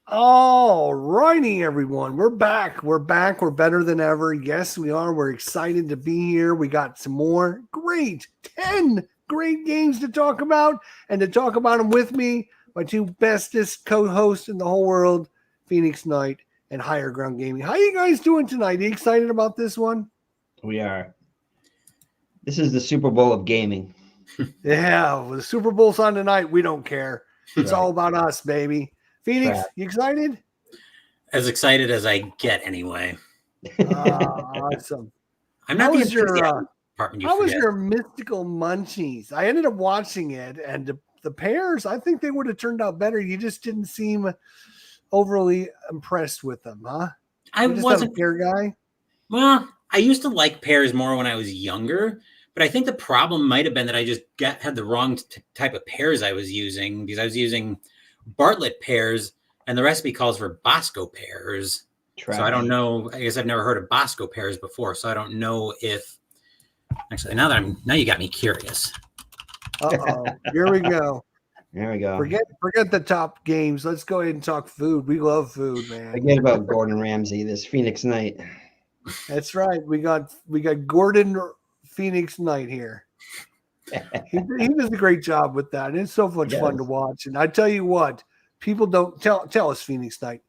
All righty, everyone. We're back. We're back. We're better than ever. Yes, we are. We're excited to be here. We got some more 10 great games to talk about, and to talk about them with me, my two bestest co-hosts in the whole world, Phoeixknight and Highergroundgaming. How you guys doing tonight? Are you excited about this one? We are. This is the Super Bowl of gaming. Yeah, well, the Super Bowl's on tonight. We don't care. It's all about us, baby. Phoenix, you excited? As excited as I get, anyway. Awesome. I'm not how was your Mystical Munchies? I ended up watching it, and the pairs, I think they would have turned out better. You just didn't seem overly impressed with them, huh? I wasn't a pair guy. Well, I used to like pairs more when I was younger, but I think the problem might have been that I just had the wrong type of pairs I was using, because I was using Bartlett pairs, and the recipe calls for Bosco pairs. Trash. So I don't know. I guess I've never heard of Bosco pairs before, so I don't know if. Actually, now you got me curious. Here we go. There we go. Forget the top games. Let's go ahead and talk food. We love food, man. Forget about Gordon Ramsay. This Phoeixknight. That's right. We got Gordon Phoeixknight here. He does a great job with that. It's so much fun to watch. And I tell you what, people don't tell us, Phoeixknight.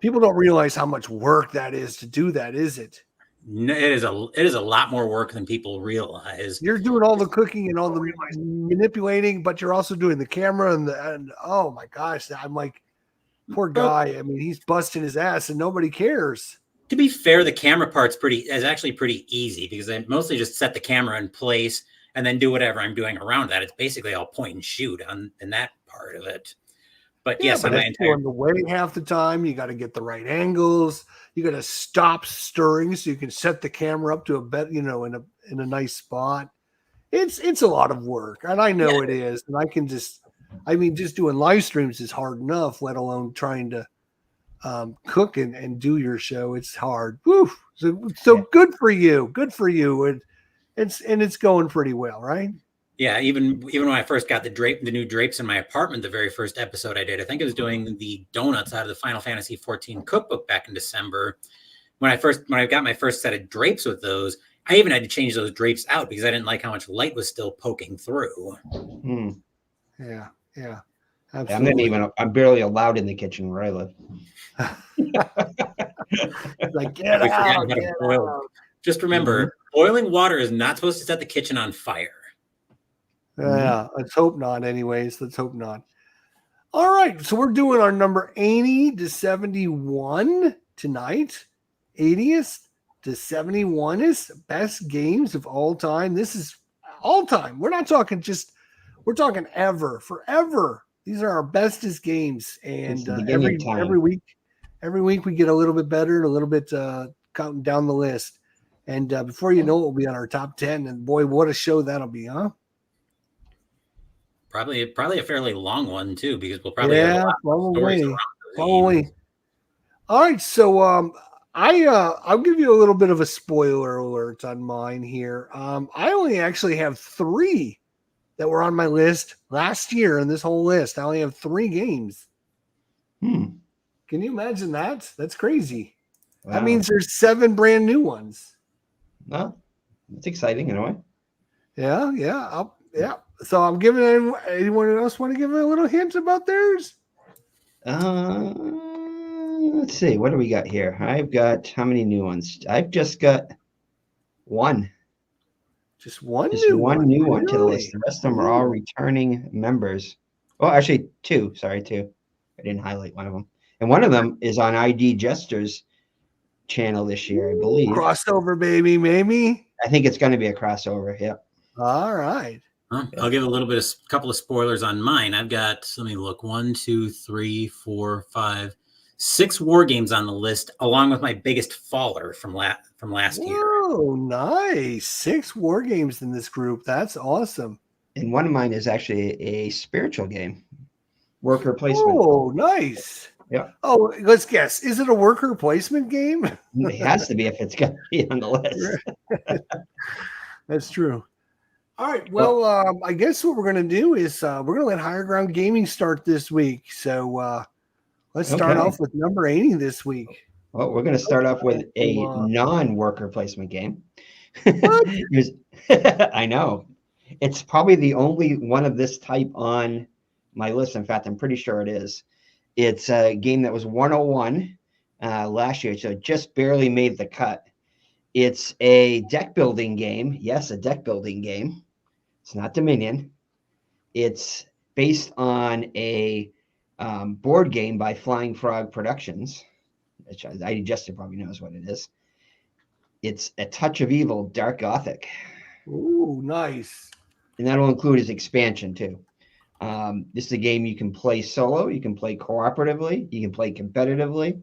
People don't realize how much work that is to do that, is it? No, it is a lot more work than people realize. You're doing all the cooking and all the manipulating, but you're also doing the camera and oh my gosh, I'm like, poor guy. I mean, he's busting his ass and nobody cares. To be fair, the camera part's is actually pretty easy, because I mostly just set the camera in place and then do whatever I'm doing around that. It's basically all point and shoot in that part of it. But yes, but it's on the way half the time. You got to get the right angles. You got to stop stirring so you can set the camera up to a bed, in a nice spot. It's a lot of work, and I know it is. And just doing live streams is hard enough, let alone trying to cook and do your show. It's hard. Woo. So good for you. Good for you. And it's going pretty well, right? Yeah, even when I first got the new drapes in my apartment, the very first episode I did, I think I was doing the donuts out of the Final Fantasy 14 cookbook back in December. When I got my first set of drapes with those, I even had to change those drapes out because I didn't like how much light was still poking through. Yeah, absolutely. I'm barely allowed in the kitchen where I live. Like, get out. Just remember, boiling water is not supposed to set the kitchen on fire. Yeah, let's hope not. Anyways, let's hope not. All right, so we're doing our number 80 to 71 tonight. 80th to 71 is best games of all time. This is all time. We're not talking we're talking forever. These are our bestest games, and every week we get a little bit better and a little bit counting down the list. And before you know it, we'll be on our top 10. And boy, what a show that'll be, huh? Probably a fairly long one too, because we'll probably have a lot of stories around probably. All right, so I'll give you a little bit of a spoiler alert on mine here. I only actually have 3 that were on my list last year in this whole list. I only have 3 games. Can you imagine that? That's crazy. Wow. That means there's 7 brand new ones. Well, it's exciting in a way. Yeah. So I'm giving anyone else want to give a little hint about theirs? Let's see. What do we got here? I've got how many new ones? I've just got 1. Just one new one to the list. The rest of them are all returning members. Oh, actually 2. Sorry, 2. I didn't highlight one of them. And one of them is on ID Jester's channel this year, I believe. Crossover, baby, maybe. I think it's going to be a crossover. Yep. All right. I'll give a couple of spoilers on mine. I've got, let me look, 1, 2, 3, 4, 5, 6 war games on the list, along with my biggest faller from last year. Oh, nice. 6 war games in this group. That's awesome. And one of mine is actually a spiritual game. Worker placement. Oh, nice. Yeah. Oh, let's guess. Is it a worker placement game? It has to be if it's going to be on the list. That's true. All right. Well, I guess what we're going to do is we're going to let Higher Ground Gaming start this week. So let's start off with number 80 this week. Well, we're going to start off with a non-worker placement game. What? I know. It's probably the only one of this type on my list. In fact, I'm pretty sure it is. It's a game that was 101 last year, so it just barely made the cut. It's a deck building game. Yes, a deck building game. It's not Dominion. It's based on a board game by Flying Frog Productions, which Justin probably knows what it is. It's A Touch of Evil, Dark Gothic. Ooh, nice. And that'll include his expansion, too. This is a game you can play solo, you can play cooperatively, you can play competitively.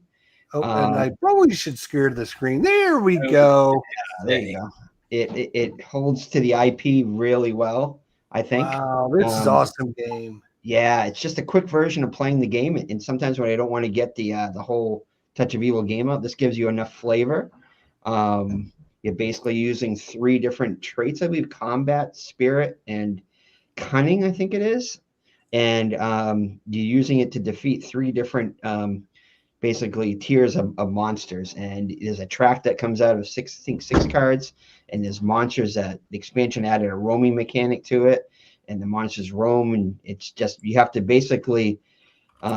Oh, and I probably should scare the screen. There we go. Yeah, there you go. It holds to the IP really well, I think. Wow, this is awesome game. Yeah, it's just a quick version of playing the game. And sometimes when I don't want to get the whole Touch of Evil game out, this gives you enough flavor. You're basically using 3 different traits, I believe: combat, spirit, and cunning, I think it is. And you're using it to defeat 3 different basically tiers of monsters. And there's a track that comes out of 6 cards, and there's monsters that the expansion added a roaming mechanic to it, and the monsters roam, and it's just, you have to basically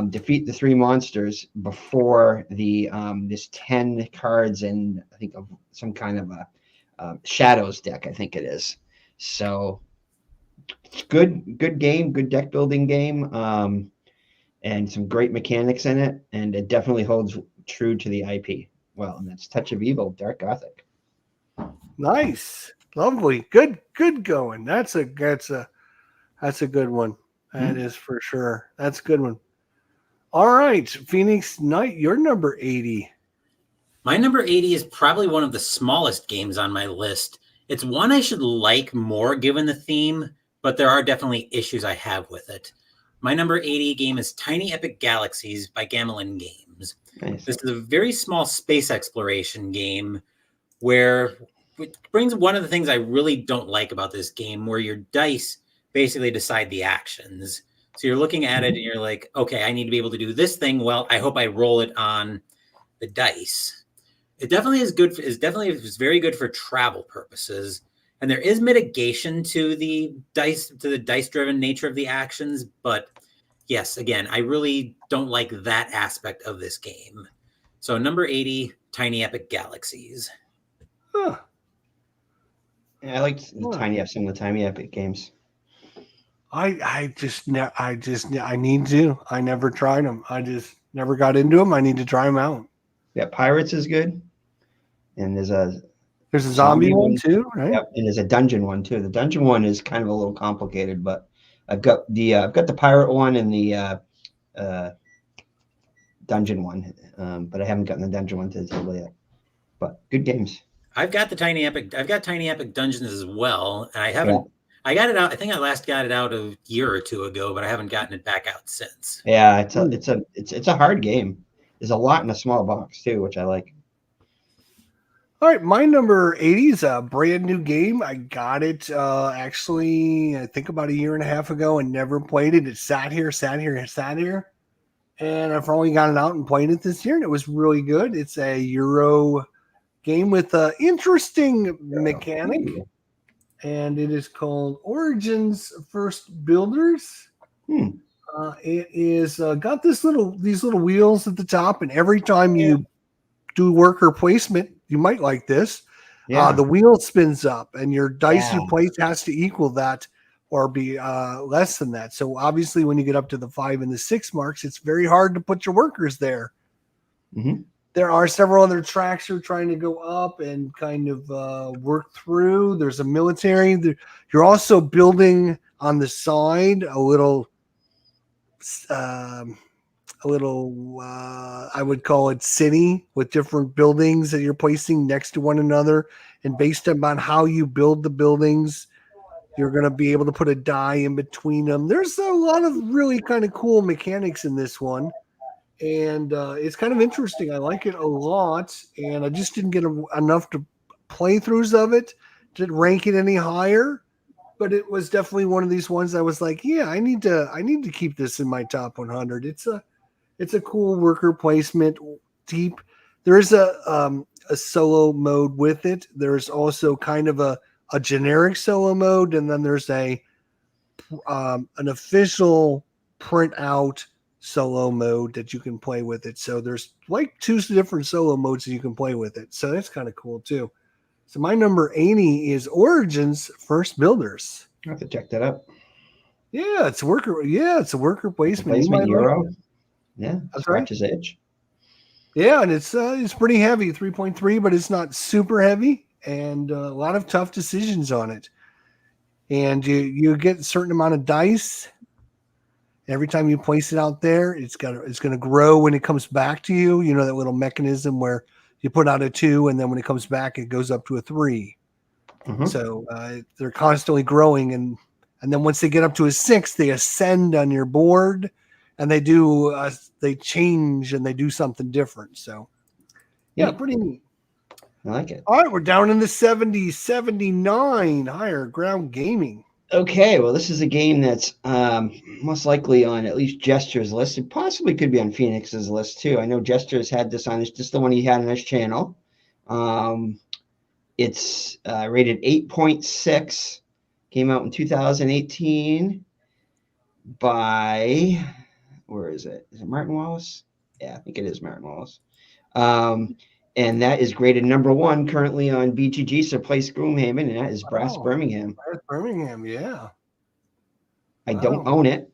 defeat the 3 monsters before the this 10 cards and I think of some kind of a shadows deck, I think it is. So it's good game, good deck building game, and some great mechanics in it, and it definitely holds true to the IP well, and that's Touch of Evil, Dark Gothic. Nice, lovely, good going. That's a good one. That is for sure. That's a good one. All right, Phoeixknight, your number 80. My number 80 is probably one of the smallest games on my list. It's one I should like more given the theme, but there are definitely issues I have with it. My number 80 game is Tiny Epic Galaxies by Gamelin Games. Nice. This is a very small space exploration game where it brings one of the things I really don't like about this game, where your dice basically decide the actions. So you're looking at it and you're like, okay, I need to be able to do this thing. Well, I hope I roll it on the dice. It definitely is good. Is very good for travel purposes. And there is mitigation to the dice-driven nature of the actions. But yes, again, I really don't like that aspect of this game. So number 80, Tiny Epic Galaxies. Huh. Yeah, I like some of the Tiny Epic games. I need to. I never tried them. I just never got into them. I need to try them out. Yeah, Pirates is good. And there's a zombie one too, right? Yep, and there's a dungeon one too. The dungeon one is kind of a little complicated, but I've got the pirate one and the dungeon one, but I haven't gotten the dungeon one to the table yet. But good games. I've got Tiny Epic Dungeons as well, and I haven't. Yeah. I got it out. I think I last got it out a year or 2 ago, but I haven't gotten it back out since. Yeah, it's a hard game. There's a lot in a small box too, which I like. All right, my number 80 is a brand new game. I got it actually, I think about a year and a half ago, and never played it. It sat here, and I've only got it out and played it this year, and it was really good. It's a Euro game with an interesting mechanic, and it is called Origins First Builders. It is got these little wheels at the top, and every time you do worker placement, you might like this. Yeah. The wheel spins up, and your dice you place has to equal that or be less than that. So obviously, when you get up to the 5 and the 6 marks, it's very hard to put your workers there. Mm-hmm. There are several other tracks you're trying to go up and kind of work through. There's a military. You're also building on the side a little I would call it city with different buildings that you're placing next to one another. And based on how you build the buildings, you're going to be able to put a die in between them. There's a lot of really kind of cool mechanics in this one. And it's kind of interesting. I like it a lot. And I just didn't get enough to playthroughs of it to rank it any higher. but it was definitely one of these ones I was like, yeah, I need to keep this in my top 100. It's a cool worker placement, deep. There is a solo mode with it. There's also kind of a generic solo mode, and then there's an official print out solo mode that you can play with it. So there's like 2 different solo modes that you can play with it. So that's kind of cool too. So my number 80 is Origins First Builders. I have to check that out. Yeah, it's a worker. Yeah, it's a worker placement. You might Euro. like it. Yeah, That's scratches edge. Yeah, and it's pretty heavy, 3.3, but it's not super heavy, and a lot of tough decisions on it. And you get a certain amount of dice. Every time you place it out there, it's going to grow when it comes back to you. You know that little mechanism where you put out a 2, and then when it comes back, it goes up to a 3. Mm-hmm. So they're constantly growing, and then once they get up to a 6, they ascend on your board, and they change and they do something different. So yeah, pretty neat. I like it. All right, we're down in the 70, 79 Higher Ground Gaming. Okay, well, this is a game that's most likely on at least Jester's list. It possibly could be on Phoenix's list too. I know Jester's had this on his, just the one he had on his channel. It's rated 8.6. Came out in 2018 by, where is it? Is it Martin Wallace? Yeah, I think it is Martin Wallace. And that is graded number 1 currently on BGG, so place Gloomhaven, and that is Brass Birmingham. Brass Birmingham, yeah. I don't own it.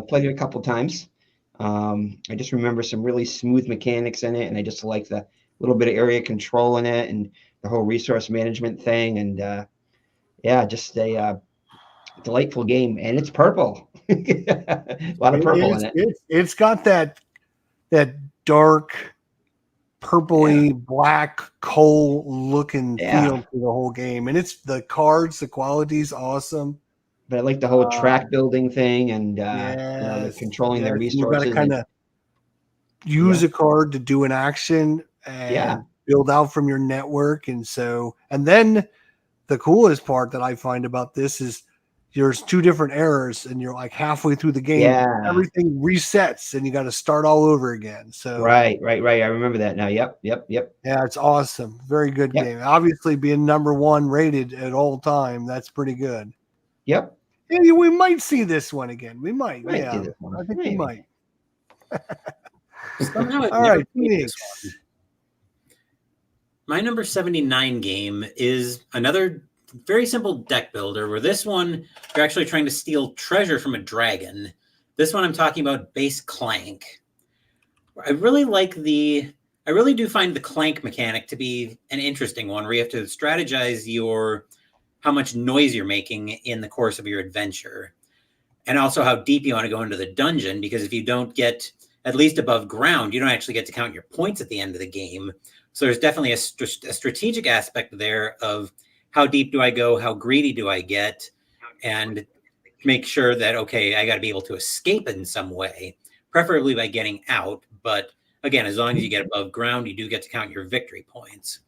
Played it a couple times. I just remember some really smooth mechanics in it, and I just like the little bit of area control in it and the whole resource management thing. And yeah, just a delightful game. And it's purple. A lot of purple in it. It's got that dark, purpley, black coal looking feel to the whole game. And it's the cards, the quality's awesome. But I like the whole track building thing and the controlling their resources. You've got to kind of use a card to do an action and build out from your network. And then the coolest part that I find about this is there's 2 different errors and you're like halfway through the game. Everything resets and you got to start all over again. So right. I remember that now. Yep. Yeah, it's awesome. Very good game. Obviously being number 1 rated at all time, that's pretty good. Yep. Yeah, we might see this one again. We might. See I think we might. All right, Phoenix. My number 79 game is another very simple deck builder where this one, you're actually trying to steal treasure from a dragon. This one I'm talking about base Clank. I really do find the Clank mechanic to be an interesting one where you have to strategize how much noise you're making in the course of your adventure. And also how deep you want to go into the dungeon, because if you don't get at least above ground, you don't actually get to count your points at the end of the game. So there's definitely a strategic aspect there of how deep do I go? How greedy do I get? And make sure that, okay, I got to be able to escape in some way, preferably by getting out. But again, as long as you get above ground, you do get to count your victory points.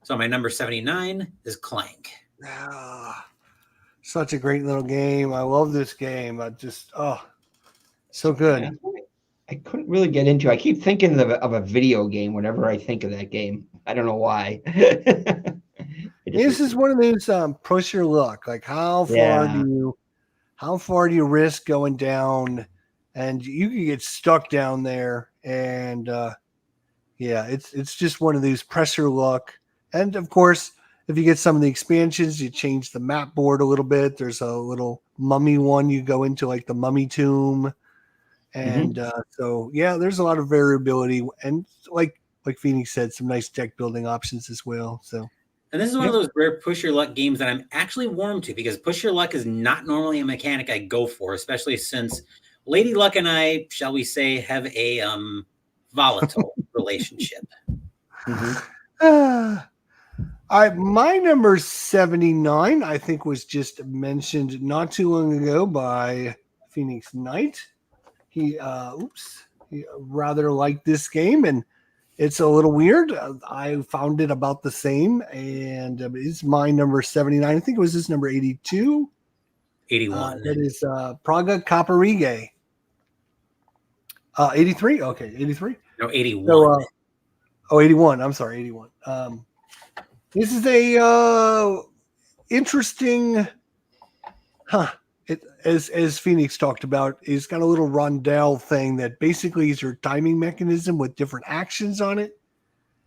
So my number 79 is Clank. Such a great little game. I love this game. So good. Yeah. I couldn't really get into it. I keep thinking of a video game whenever I think of that game. I don't know why. This is one of those push your luck. Like how far do you risk going down, and you can get stuck down there. And it's just one of these press your luck. And of course, if you get some of the expansions, you change the map board a little bit. There's a little mummy one. You go into like the mummy tomb. And there's a lot of variability. And like Phoenix said, some nice deck building options as well. So, and this is one of those rare push your luck games that I'm actually warm to, because push your luck is not normally a mechanic I go for, especially since Lady Luck and I, shall we say, have a volatile relationship. My number 79, I think, was just mentioned not too long ago by Phoeixknight. He rather liked this game, and it's a little weird. I found it about the same, and it's my number 79. I think it was his number 82. 81. That is Praga Caparige. 83? Okay, 83. No, 81. So, 81. I'm sorry, 81. This is a interesting, as Phoenix talked about, it's got a little rondel thing that basically is your timing mechanism with different actions on it.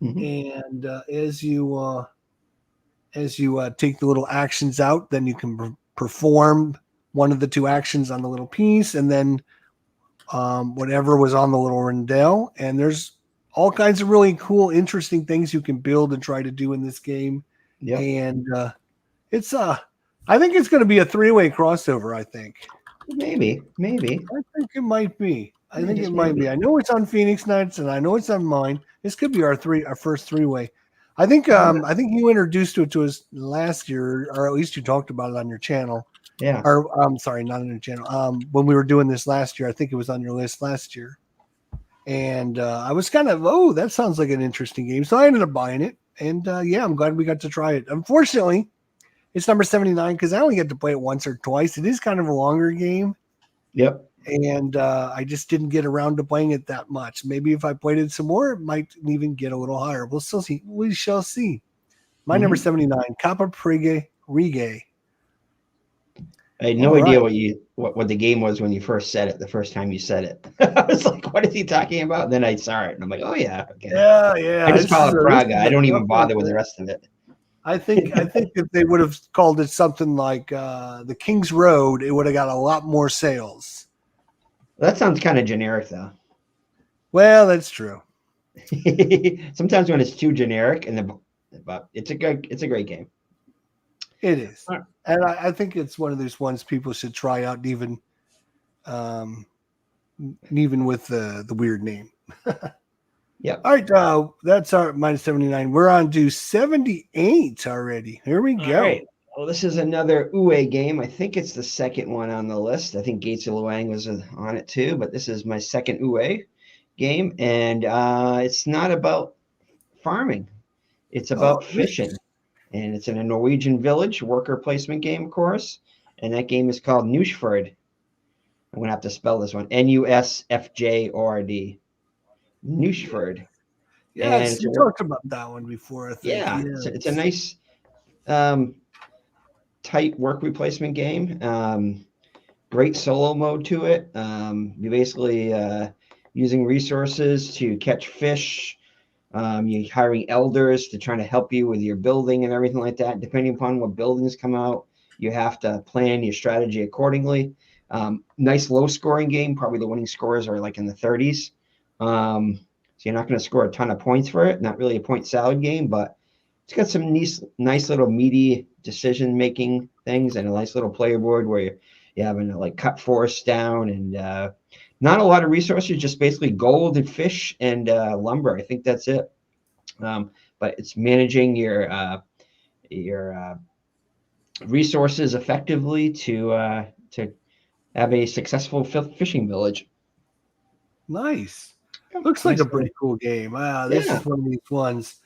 And as you take the little actions out, then you can perform one of the two actions on the little piece, and then whatever was on the little rondel. And there's all kinds of really cool, interesting things you can build and try to do in this game. Yep. And it's I think it's going to be a 3-way crossover. I think maybe. I think it might be. I think it might be. I know it's on Phoeixknights, and I know it's on mine. This could be our first 3-way. I think you introduced it to us last year, or at least you talked about it on your channel. Yeah. Or I'm sorry, not on your channel. When we were doing this last year, I think it was on your list last year. And I was kind of, that sounds like an interesting game. So I ended up buying it. And yeah, I'm glad we got to try it. Unfortunately, it's number 79 because I only get to play it once or twice. It is kind of a longer game. Yep. And I just didn't get around to playing it that much. Maybe if I played it some more, it might even get a little higher. We'll still see. We shall see. My number 79, Caparige Rige. I had no idea what the game was when you first said it. The first time you said it, I was like, "What is he talking about?" And then I saw it, and I'm like, "Oh yeah, okay." Yeah. I just call it Praga. I don't even bother with the rest of it. I think if they would have called it something like the King's Road, it would have got a lot more sales. That sounds kind of generic, though. Well, that's true. Sometimes when it's too generic, but it's a great game. It is, and I think it's one of those ones people should try out, even with the weird name. Yeah. All right, that's our minus 79. We're on to 78 already. Here we go. All right. Well, this is another Uwe game. I think it's the second one on the list. I think Gates of Luang was on it too, but this is my second Uwe game, and it's not about farming. It's about fishing, and it's in a Norwegian village, worker placement game, of course, and that game is called Nusfjord. I'm going to have to spell this one, Nusfjord. Nusfjord. Yes, you talked about that one before, I think. Yeah, it's a nice tight work replacement game. Great solo mode to it. You basically using resources to catch fish. You're hiring elders to try to help you with your building and everything like that. Depending upon what buildings come out, you have to plan your strategy accordingly. Nice low scoring game. Probably the winning scores are like in the 30s. So you're not going to score a ton of points for it. Not really a point salad game, but it's got some nice little meaty decision-making things and a nice little player board where you're having to like cut forests down and not a lot of resources, just basically gold and fish and lumber. I think that's it. But it's managing your resources effectively to have a successful fishing village. Nice. Looks like a pretty cool game. This is one of these ones.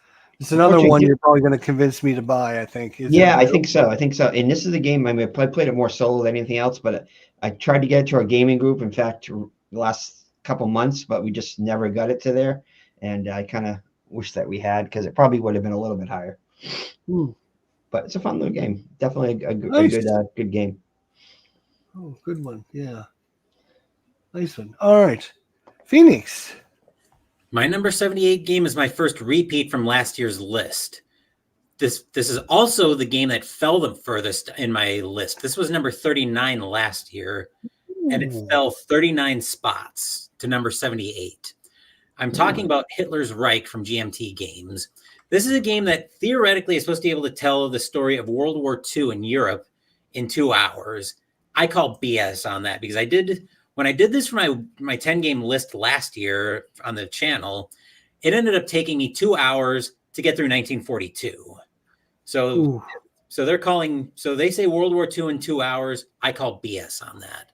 It's another Unfortunately, one you're probably going to convince me to buy, I think. I think so. And this is a game, I played it more solo than anything else, but I tried to get it to our gaming group, in fact, the last couple months, but we just never got it to there. And I kind of wish that we had, because it probably would have been a little bit higher. But it's a fun little game. Definitely a good game. Oh, good one. Yeah. Nice one. All right. Phoenix. My number 78 game is my first repeat from last year's list. This is also the game that fell the furthest in my list. This was number 39 last year, and it fell 39 spots to number 78. I'm talking about Hitler's Reich from GMT Games. This is a game that theoretically is supposed to be able to tell the story of World War II in Europe in 2 hours. I call BS on that, because when I did this for my 10-game list last year on the channel, it ended up taking me 2 hours to get through 1942. So they say World War II in 2 hours. I call BS on that.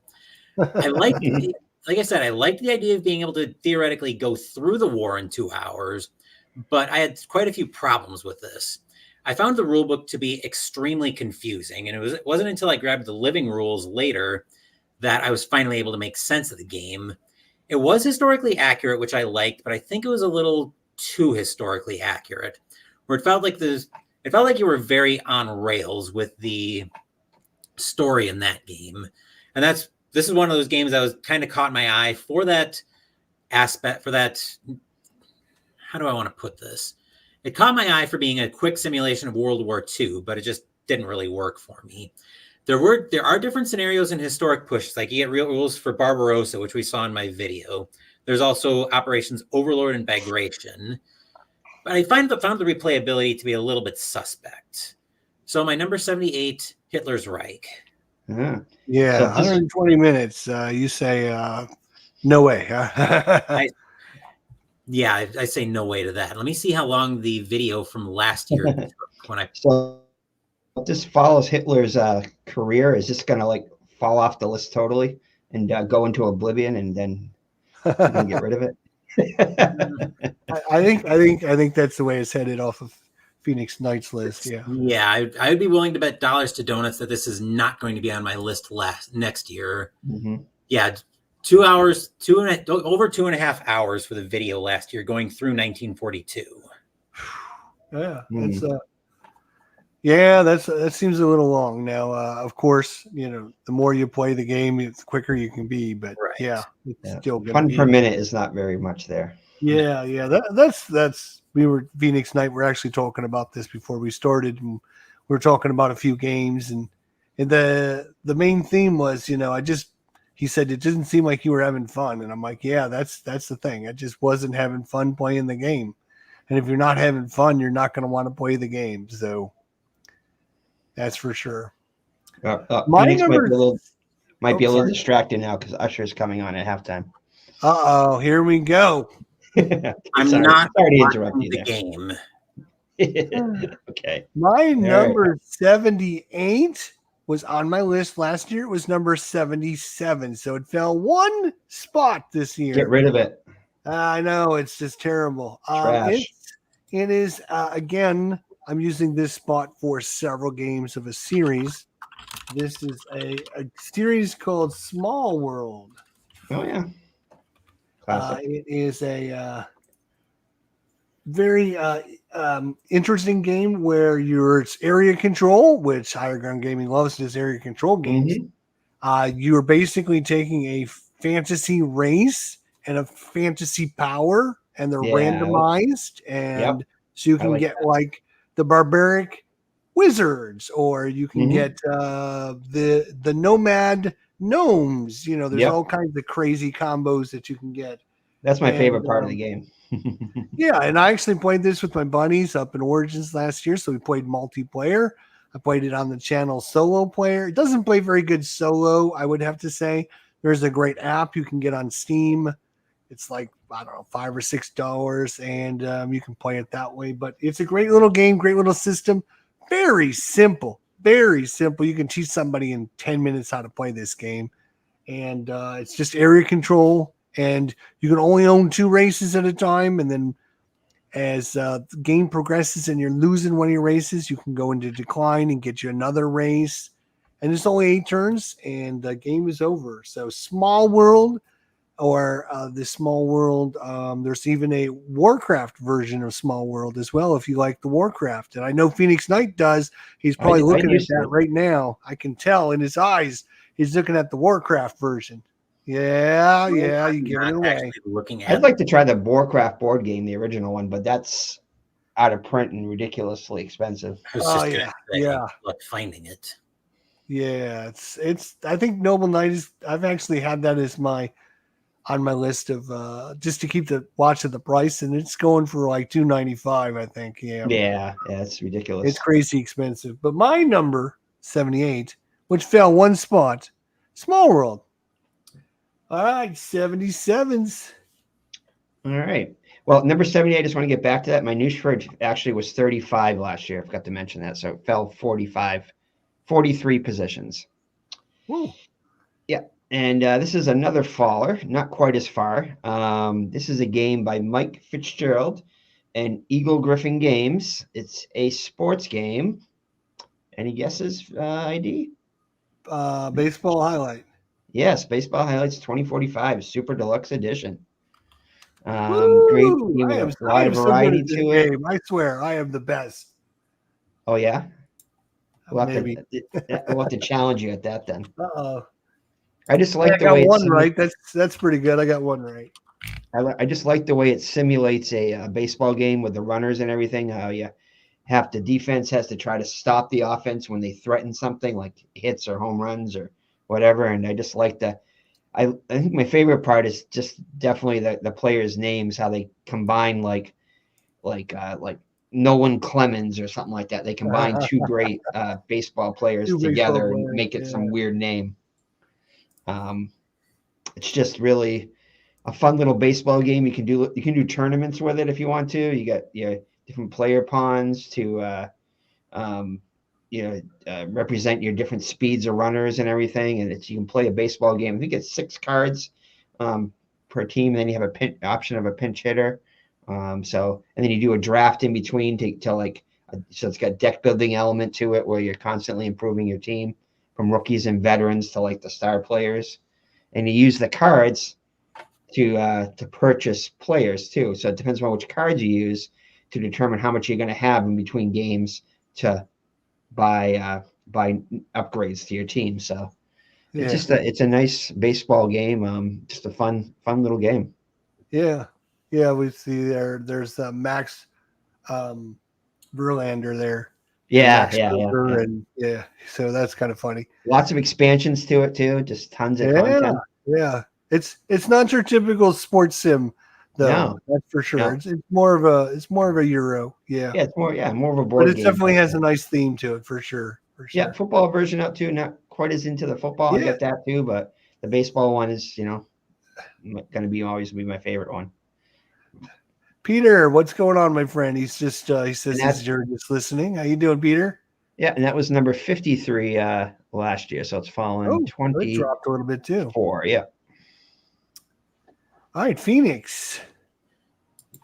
like I said, I liked the idea of being able to theoretically go through the war in 2 hours, but I had quite a few problems with this. I found the rulebook to be extremely confusing, and it wasn't until I grabbed the living rules later that I was finally able to make sense of the game. It was historically accurate, which I liked, but I think it was a little too historically accurate, where it felt like you were very on rails with the story in that game. And this is one of those games that was kind of caught my eye for that aspect, for that, how do I want to put this? It caught my eye for being a quick simulation of World War II, but it just didn't really work for me. There are different scenarios in historic pushes, like you get real rules for Barbarossa, which we saw in my video. There's also operations Overlord and Bagration. But I found the replayability to be a little bit suspect. So my number 78, Hitler's Reich. Yeah, Yeah, 120 minutes. You say no way. I say no way to that. Let me see how long the video from last year took when I. So if this follows Hitler's career, is this going to like fall off the list totally and go into oblivion, and then you can get rid of it? I think that's the way it's headed off of Phoeixknight's list. Yeah. I would be willing to bet dollars to donuts that this is not going to be on my list next year. Mm-hmm. Yeah, 2 hours, over 2.5 hours for the video last year, going through 1942. Yeah, that seems a little long. Now, of course, the more you play the game, the quicker you can be. But right. it's still fun per minute is not very much there. Yeah. That's Phoeixknight. We're actually talking about this before we started, and we were talking about a few games, and the main theme was, he said it didn't seem like you were having fun, and I'm like, yeah, that's the thing. I just wasn't having fun playing the game, and if you're not having fun, you're not going to want to play the game. So. That's for sure. My number might be a little distracting now because Usher's coming on at halftime. Here we go. I'm not sorry to interrupt you the game. Okay. My number 78 was on my list last year. It was number 77, so it fell one spot this year. Get rid of it. I know, it's just terrible. Trash. It is again. I'm using this spot for several games of a series. This is a series called Small World. Oh, yeah. It is a very interesting game where it's area control, which Highergroundgaming loves this area control games. Mm-hmm. You're basically taking a fantasy race and a fantasy power, and they're randomized. And so you can get like the barbaric wizards, or you can get the nomad gnomes. There's all kinds of crazy combos that you can get. That's my favorite part of the game. Yeah, and I actually played this with my buddies up in Origins last year, so we played multiplayer. I played it on the channel solo player. It doesn't play very good solo, I would have to say. There's a great app you can get on Steam. It's like, I don't know, $5 or $6, and you can play it that way. But it's a great little game, great little system. Very simple, very simple. You can teach somebody in 10 minutes how to play this game. And it's just area control, and you can only own 2 races at a time. And then as the game progresses and you're losing one of your races, you can go into decline and get you another race. And it's only 8 turns, and the game is over. So Small World, or the Small World. There's even a Warcraft version of Small World as well, if you like the Warcraft. And I know Phoeixknight does. He's probably looking at that right now. I can tell in his eyes. He's looking at the Warcraft version. Yeah, you give it away. I'd like to try the Warcraft board game, the original one, but that's out of print and ridiculously expensive. Finding it. Yeah, it's. I think Noble Knight is. I've actually had that as on my list of just to keep watch of the price, and it's going for like $295, I think. Yeah, it's ridiculous. It's crazy expensive. But my number 78, which fell one spot, Small World. All right, 77s. All right. Well, number 78, I just want to get back to that. My new fridge actually was 35 last year. I forgot to mention that. So it fell 43 positions. Whoa. Yeah. And this is another faller, not quite as far. This is a game by Mike Fitzgerald, and Eagle Griffin Games. It's a sports game. Any guesses, ID? Baseball highlight. Yes, Baseball Highlights 2045 Super Deluxe Edition. Great Woo! game with a I lot am of so good variety at this to it. game. I swear, I am the best. Oh yeah, Maybe. we'll have to challenge you at that then. Uh-oh. I just I like the got way one right. That's pretty good. I got one right. I just like the way it simulates a baseball game with the runners and everything. How you have the defense has to try to stop the offense when they threaten something like hits or home runs or whatever. And I just like the. I think my favorite part is just definitely the players' names, how they combine like Nolan Clemens or something like that. They combine two great baseball players Two baseball together and players, make it yeah. some weird name. It's just really a fun little baseball game. You can do tournaments with it if you want to. You got different player pawns to represent your different speeds of runners and everything. And you can play a baseball game. I think it's 6 cards per team. And then you have option of a pinch hitter. And then you do a draft in between so it's got deck building element to it where you're constantly improving your team from rookies and veterans to like the star players. And you use the cards to purchase players too. So it depends on which cards you use to determine how much you're going to have in between games to buy upgrades to your team. So it's a nice baseball game. Just a fun little game. Yeah. We see there's Max Verlander there. Yeah. And so that's kind of funny. Lots of expansions to it too. Just tons of content. Yeah. It's not your typical sports sim though. No, that's for sure. No. It's more of a Euro. Yeah. Yeah, it's more of a board But it game. definitely has a nice theme to it for sure. Yeah, football version up too. Not quite as into the football. I get that too, but the baseball one is, going to always be my favorite one. Peter, what's going on, my friend? He's just he says he's just listening. How you doing, Peter? Yeah, and that was number 53 last year, so it's fallen 20. It dropped a little bit too. 4, yeah. All right, Phoenix.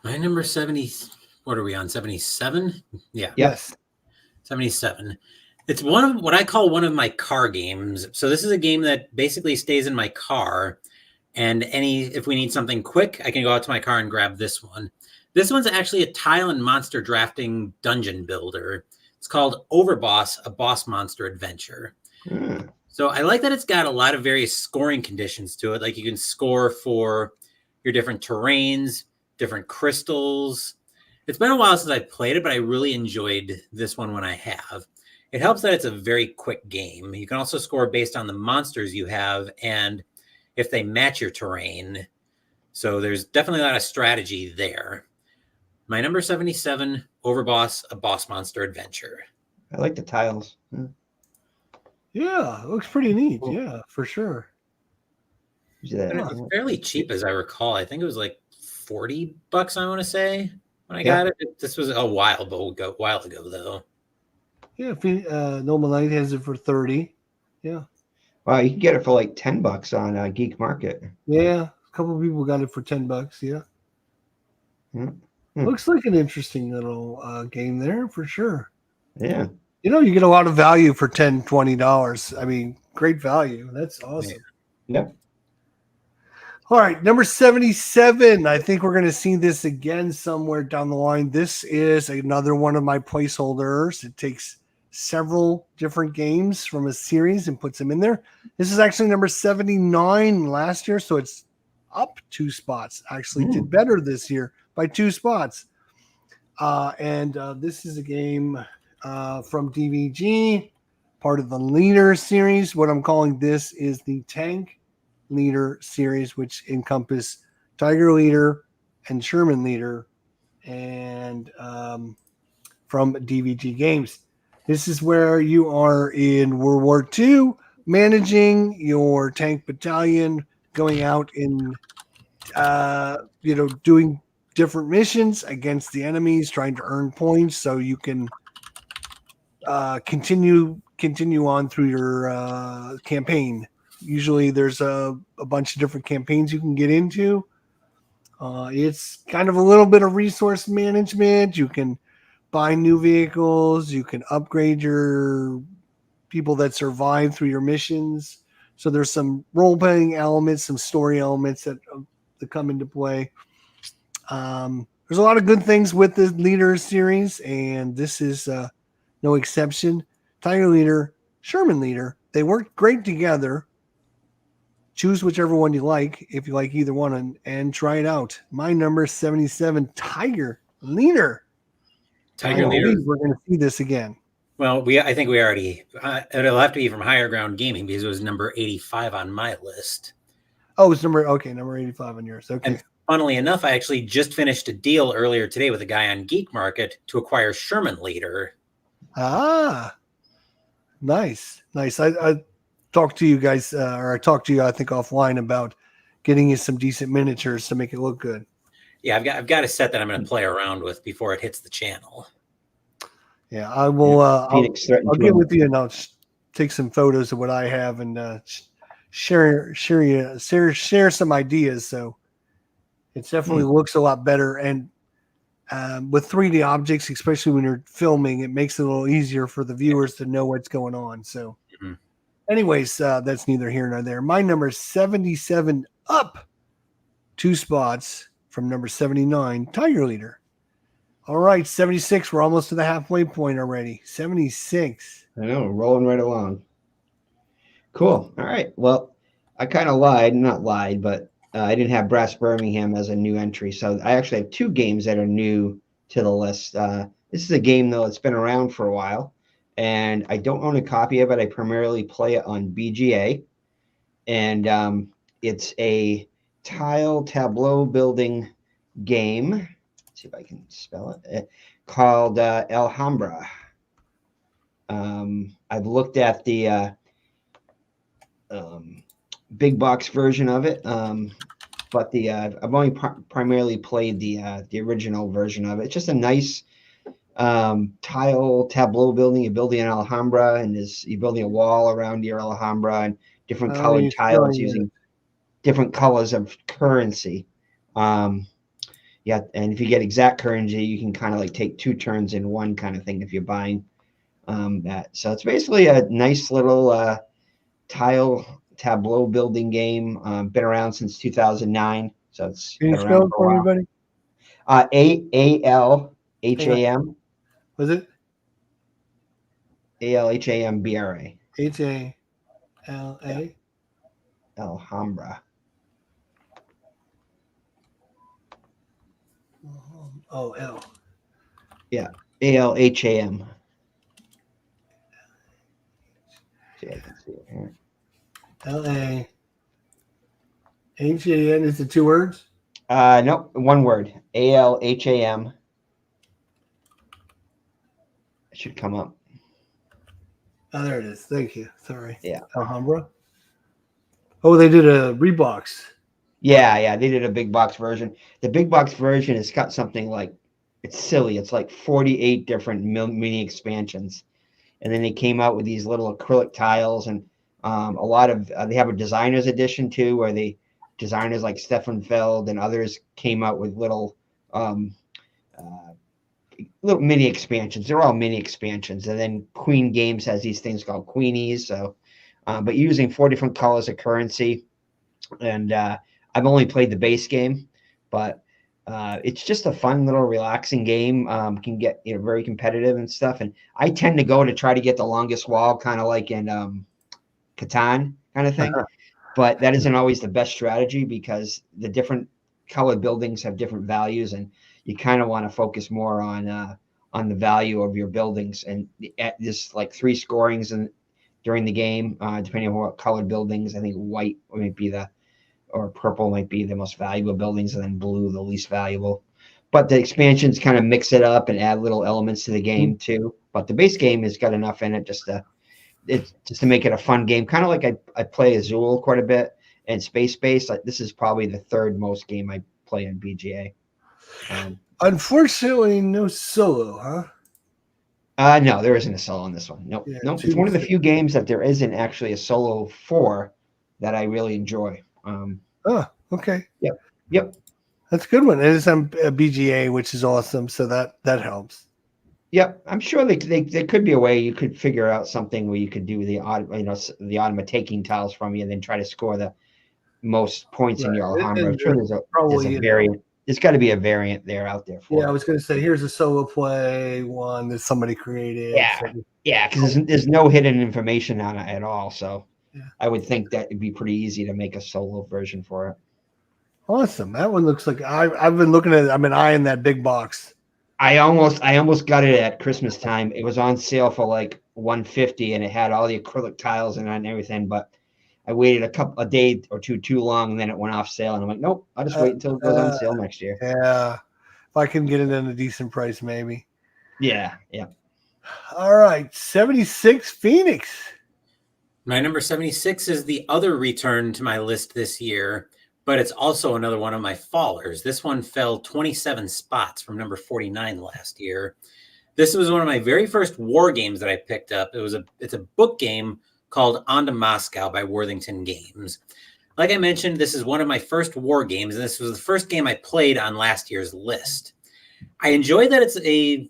My number 70. What are we on? 77? Yeah. Yes. 77. It's one of what I call one of my car games. So this is a game that basically stays in my car. And if we need something quick, I can go out to my car and grab this one. This one's actually a tile and monster drafting dungeon builder. It's called Overboss, a boss monster adventure. So I like that it's got a lot of various scoring conditions to it. Like you can score for your different terrains, different crystals. It's been a while since I've played it, but I really enjoyed this one when I have. It helps that it's a very quick game. You can also score based on the monsters you have and if they match your terrain. So there's definitely a lot of strategy there. My number 77, Overboss, a boss monster adventure. I like the tiles. Yeah, it looks pretty neat. Cool. Yeah, for sure. And it was fairly cheap, as I recall. I think it was like $40, I want to say, when I got it. This was a while ago, though. Yeah, Normal Night has it for 30. Yeah. Wow, you can get it for like $10 on Geek Market. Yeah, a couple of people got it for $10. Yeah. Looks like an interesting little game there for sure. Yeah. You get a lot of value for $10, $20. I mean, great value. That's awesome. Yeah. All right, number 77. I think we're going to see this again somewhere down the line. This is another one of my placeholders. It takes several different games from a series and puts them in there. This is actually number 79 last year, so it's up 2 spots. Actually did better this year by 2 spots. And this is a game from DVG, part of the Leader series. What I'm calling this is the Tank Leader series, which encompass Tiger Leader and Sherman Leader, and from DVG Games. This is where you are in World War II, managing your tank battalion, going out and doing different missions against the enemies, trying to earn points so you can continue on through your campaign. Usually there's a bunch of different campaigns you can get into. It's kind of a little bit of resource management. You can buy new vehicles. You can upgrade your people that survive through your missions. So there's some role playing elements, some story elements that come into play. There's a lot of good things with the Leader series, and this is no exception. Tiger Leader, Sherman Leader, they work great together. Choose whichever one you like, if you like either one, and try it out. My number 77, Tiger Leader. Tiger Leader. We're going to see this again. Well, I think we already. It'll have to be from Higher Ground Gaming because it was number 85 on my list. Oh, it's number 85 on yours. Okay. And funnily enough, I actually just finished a deal earlier today with a guy on Geek Market to acquire Sherman Leader. Ah, nice. I talked to you guys, or I talked to you, I think, offline about getting you some decent miniatures to make it look good. Yeah, I've got a set that I'm going to play around with before it hits the channel. Yeah, I will. I'll get with you and I'll take some photos of what I have and share some ideas. So it definitely looks a lot better, and with 3D objects, especially when you're filming, it makes it a little easier for the viewers to know what's going on. So, anyways, that's neither here nor there. My number 77, up 2 spots from number 79, Tiger Leader. All right, 76. We're almost to the halfway point already. 76. I know, rolling right along. Cool. All right. Well, I kind of not lied, but I didn't have Brass Birmingham as a new entry. So I actually have 2 games that are new to the list. This is a game, though, that's been around for a while, and I don't own a copy of it. I primarily play it on BGA, and it's a tile tableau building game. Let's see if I can spell it. Called Alhambra. I've looked at the big box version of it, but I've only primarily played the original version of it. It's just a nice tile tableau building. You're building an Alhambra, and you're building a wall around your Alhambra, and different colored tiles using different colors of currency. Yeah, and if you get exact currency, you can kind of like take 2 turns in one kind of thing if you're buying that. So it's basically a nice little tile tableau building game. Been around since 2009, so it's Can you been spell around it for for a anybody? while. AALHAM. Was it ALHAMBRA. HALA? Alhambra. Oh, L. Yeah, ALHAM. See, I can see it here. LAHAN is the 2 words? Nope, one word. ALHAM. It should come up. Oh, there it is. Thank you. Sorry. Yeah. Alhambra. Oh, they did a rebox. Yeah, they did a big box version. The big box version has got something like, it's silly. It's like 48 different mini expansions. And then they came out with these little acrylic tiles, and a lot of, they have a designer's edition too, where designers like Stefan Feld and others came out with little mini expansions. They're all mini expansions. And then Queen Games has these things called Queenies. So, but using 4 different colors of currency. And I've only played the base game, but it's just a fun little relaxing game. Can get very competitive and stuff. And I tend to go to try to get the longest wall, kind of like in Catan kind of thing. But that isn't always the best strategy because the different colored buildings have different values, and you kind of want to focus more on the value of your buildings. And there's like 3 scorings during the game, depending on what colored buildings. I think white might be or purple might be the most valuable buildings, and then blue the least valuable. But the expansions kind of mix it up and add little elements to the game too. But the base game has got enough in it just to make it a fun game. Kind of like I play Azul quite a bit and Space Base. Like, this is probably the 3rd most game I play in BGA. Unfortunately, no solo, huh? No, there isn't a solo in this one. Nope. Yeah, Nope. It's one of the few games that there isn't actually a solo for that I really enjoy. Oh, okay. Yep. That's a good one. It is on BGA, which is awesome. So that helps. Yep, I'm sure there could be a way you could figure out something where you could do the automa taking tiles from you and then try to score the most points in your Alhambra. I'm sure there's a variant. There's got to be a variant there out there for. Yeah, I was going to say here's a solo play one that somebody created. Yeah, yeah, because there's no hidden information on it at all. So I would think that it'd be pretty easy to make a solo version for it. Awesome. That one looks like I've been looking at it. I've been eyeing that big box. I almost got it at Christmas time. It was on sale for like $150 and it had all the acrylic tiles in it and everything, but I waited a day or two too long and then it went off sale and I'm like, nope, I'll just wait until it goes on sale next year. Yeah. If I can get it at a decent price, maybe. Yeah. All right. 76 Phoenix. My number 76 is the other return to my list this year, but it's also another one of my fallers. This one fell 27 spots from number 49 last year. This was one of my very first war games that I picked up. It's a book game called On to Moscow by Worthington Games. Like I mentioned, this is one of my first war games, and this was the first game I played on last year's list. I enjoy that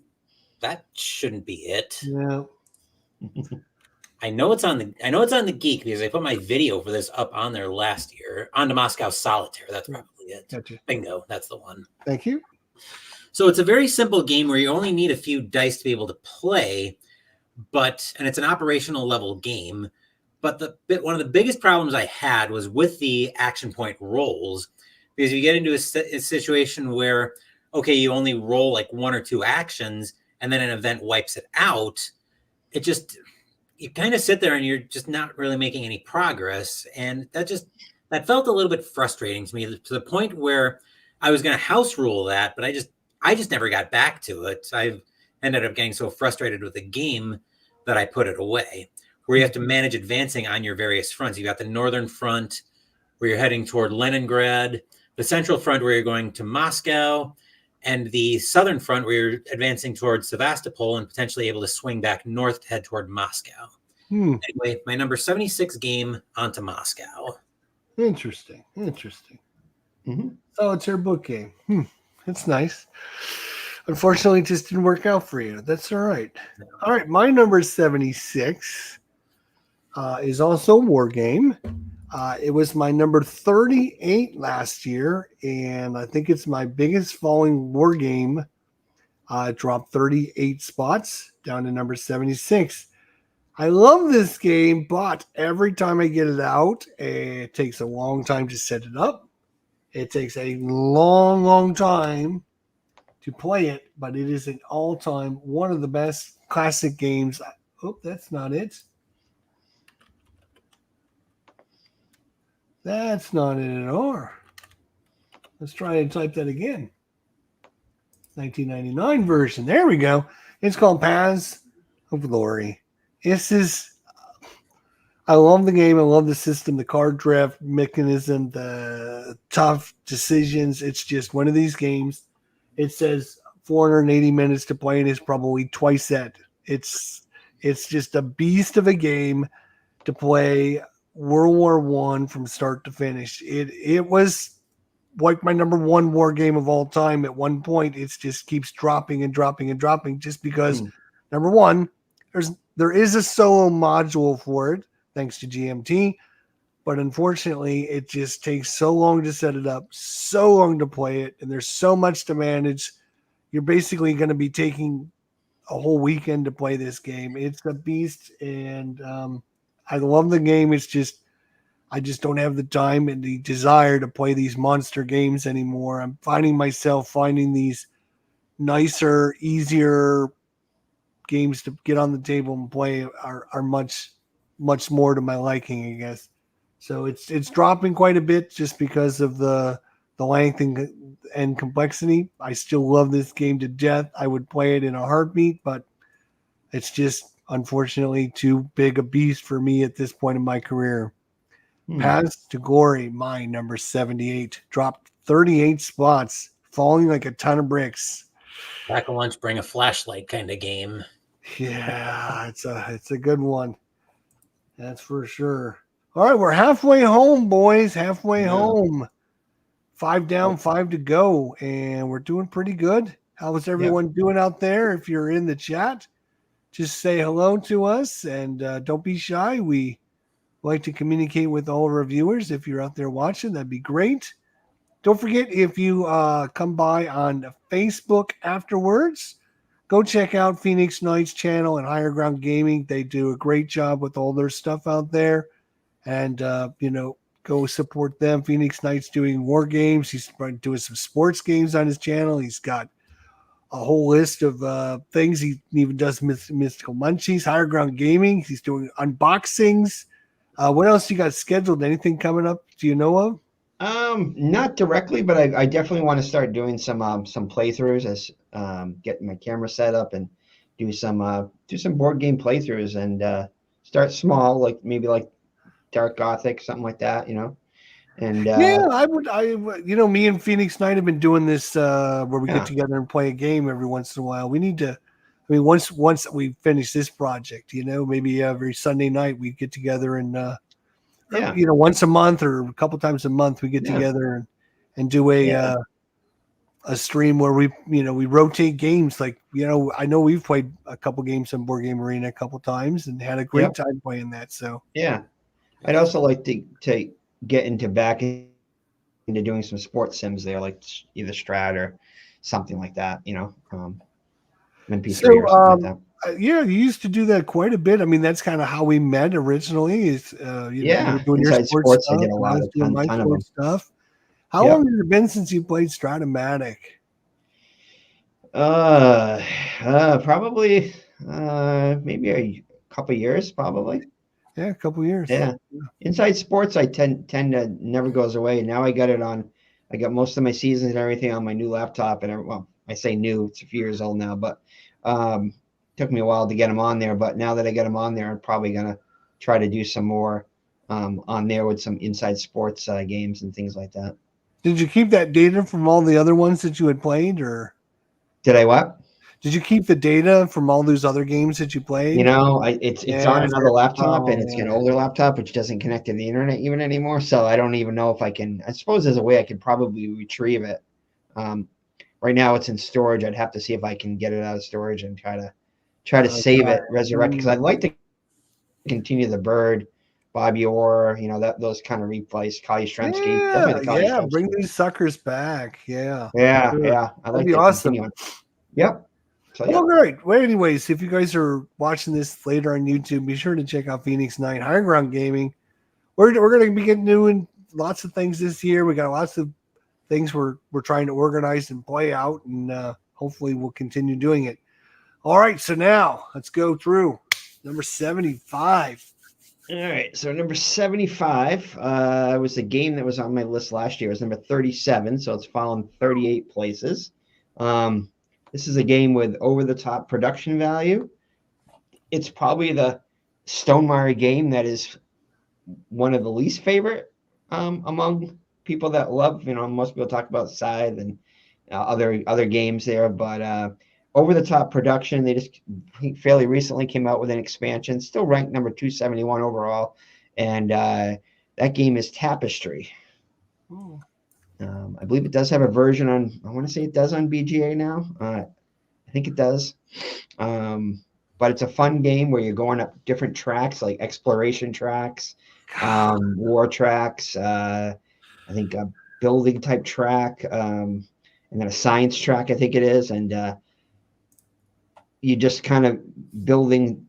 that shouldn't be it. No. I know it's on the Geek because I put my video for this up on there last year. On to Moscow Solitaire. That's probably it. Gotcha. Bingo. That's the one. Thank you. So it's a very simple game where you only need a few dice to be able to play, and it's an operational level game. But one of the biggest problems I had was with the action point rolls, because you get into a situation where, okay, you only roll like one or two actions, and then an event wipes it out. You kind of sit there and you're just not really making any progress. And that felt a little bit frustrating to me, to the point where I was going to house rule that, but I just never got back to it. I ended up getting so frustrated with the game that I put it away, where you have to manage advancing on your various fronts. You got the northern front where you're heading toward Leningrad, the central front where you're going to Moscow, and the southern front where you're advancing towards Sevastopol and potentially able to swing back north to head toward Moscow. Anyway, my number 76 game, On to Moscow. Interesting. Mm-hmm. So it's your book game. It's nice. Unfortunately, it just didn't work out for you. That's all right. No. All right, my number 76 is also a war game. It was my number 38 last year, and I think it's my biggest falling war game. It dropped 38 spots down to number 76. I love this game, but every time I get it out, it takes a long time to set it up. It takes a long, long time to play it, but it is an all-time one of the best classic games. Oh, that's not it. That's not it at all. Let's try and type that again. 1999 version. There we go. It's called Paths of Glory. I love the game. I love the system, the card draft mechanism, the tough decisions. It's just one of these games. It says 480 minutes to play, and it's probably twice that. It's just a beast of a game to play. World War I from start to finish. It was like my number one war game of all time. At one point, it just keeps dropping and dropping and dropping, just because number one, there is a solo module for it, thanks to GMT, but unfortunately, it just takes so long to set it up, so long to play it, and there's so much to manage. You're basically going to be taking a whole weekend to play this game. It's a beast, and I love the game. It's just I just don't have the time and the desire to play these monster games anymore. I'm finding myself finding these nicer, easier games to get on the table and play are much, much more to my liking, I guess. So it's dropping quite a bit just because of the length and complexity. I still love this game to death. I would play it in a heartbeat, but it's just unfortunately too big a beast for me at this point in my career. Paths to Glory, my number 78, dropped 38 spots, falling like a ton of bricks. Pack a lunch, bring a flashlight kind of game. Yeah, it's a good one. That's for sure. All right, we're halfway home, boys. Halfway home. 5 down, 5 to go, and we're doing pretty good. How is everyone doing out there? If you're in the chat, just say hello to us, and don't be shy. We like to communicate with all of our viewers. If you're out there watching, that'd be great. Don't forget, if you come by on Facebook afterwards, go check out Phoeixknight's channel and Higher Ground Gaming. They do a great job with all their stuff out there. And, go support them. Phoeixknight's doing war games. He's doing some sports games on his channel. He's got a whole list of things. He even does Mystical Munchies, Higher Ground Gaming. He's doing unboxings. What else you got scheduled? Anything coming up? Do you know of? Not directly, but I definitely want to start doing some playthroughs as getting my camera set up and do some board game playthroughs and start small, like maybe like Dark Gothic, something like that, And I would, me and Phoeixknight have been doing this where we get together and play a game every once in a while. We need to, once we finish this project, maybe every Sunday night we get together and once a month or a couple times a month we get together and do a stream where we rotate games. Like, I know we've played a couple games on Board Game Arena a couple times and had a great time playing that. So I'd also like to get back into doing some sports sims there, like either Strat or something like that, MP3 or something like that. You used to do that quite a bit. I mean, that's kind of how we met originally. Is you were doing your sports stuff, I did a lot of ton of them. Stuff. How long has it been since you played Stratomatic? Probably maybe a couple years, probably. Yeah, a couple years. Yeah. Inside Sports, I tend to never goes away. Now I got most of my seasons and everything on my new laptop. And I say new, it's a few years old now, but took me a while to get them on there. But now that I got them on there, I'm probably going to try to do some more on there with some Inside Sports games and things like that. Did you keep that data from all the other ones that you had played, or did I what? Did you keep the data from all those other games that you played? It's on another laptop, and it's an older laptop which doesn't connect to the internet even anymore. So I don't even know if I can. I suppose there's a way I could probably retrieve it. Right now it's in storage. I'd have to see if I can get it out of storage and try to save it, resurrect, because I'd like to continue the Bird, Bobby Orr, those kind of replays, Kali Stremski. Bring these suckers back. Yeah. I'd like to awesome. Continue. Yep. So, Well, great. Well, anyways, if you guys are watching this later on YouTube, be sure to check out Phoeixknight, Higher Ground Gaming. We're going to be getting doing lots of things this year. We got lots of things we're trying to organize and play out, and hopefully we'll continue doing it. All right, so now let's go through number 75. All right, so number 75 was a game that was on my list last year. It was number 37, so it's fallen 38 places. This is a game with over-the-top production value. It's probably the Stonemaier game that is one of the least favorite among people that love. Most people talk about Scythe and other games there, but over-the-top production. They just fairly recently came out with an expansion, still ranked number 271 overall, and that game is Tapestry. Ooh. I believe it does have a version on, I want to say it does on BGA now. I think it does. But it's a fun game where you're going up different tracks, like exploration tracks, war tracks, I think a building type track, and then a science track, I think it is. And you just kind of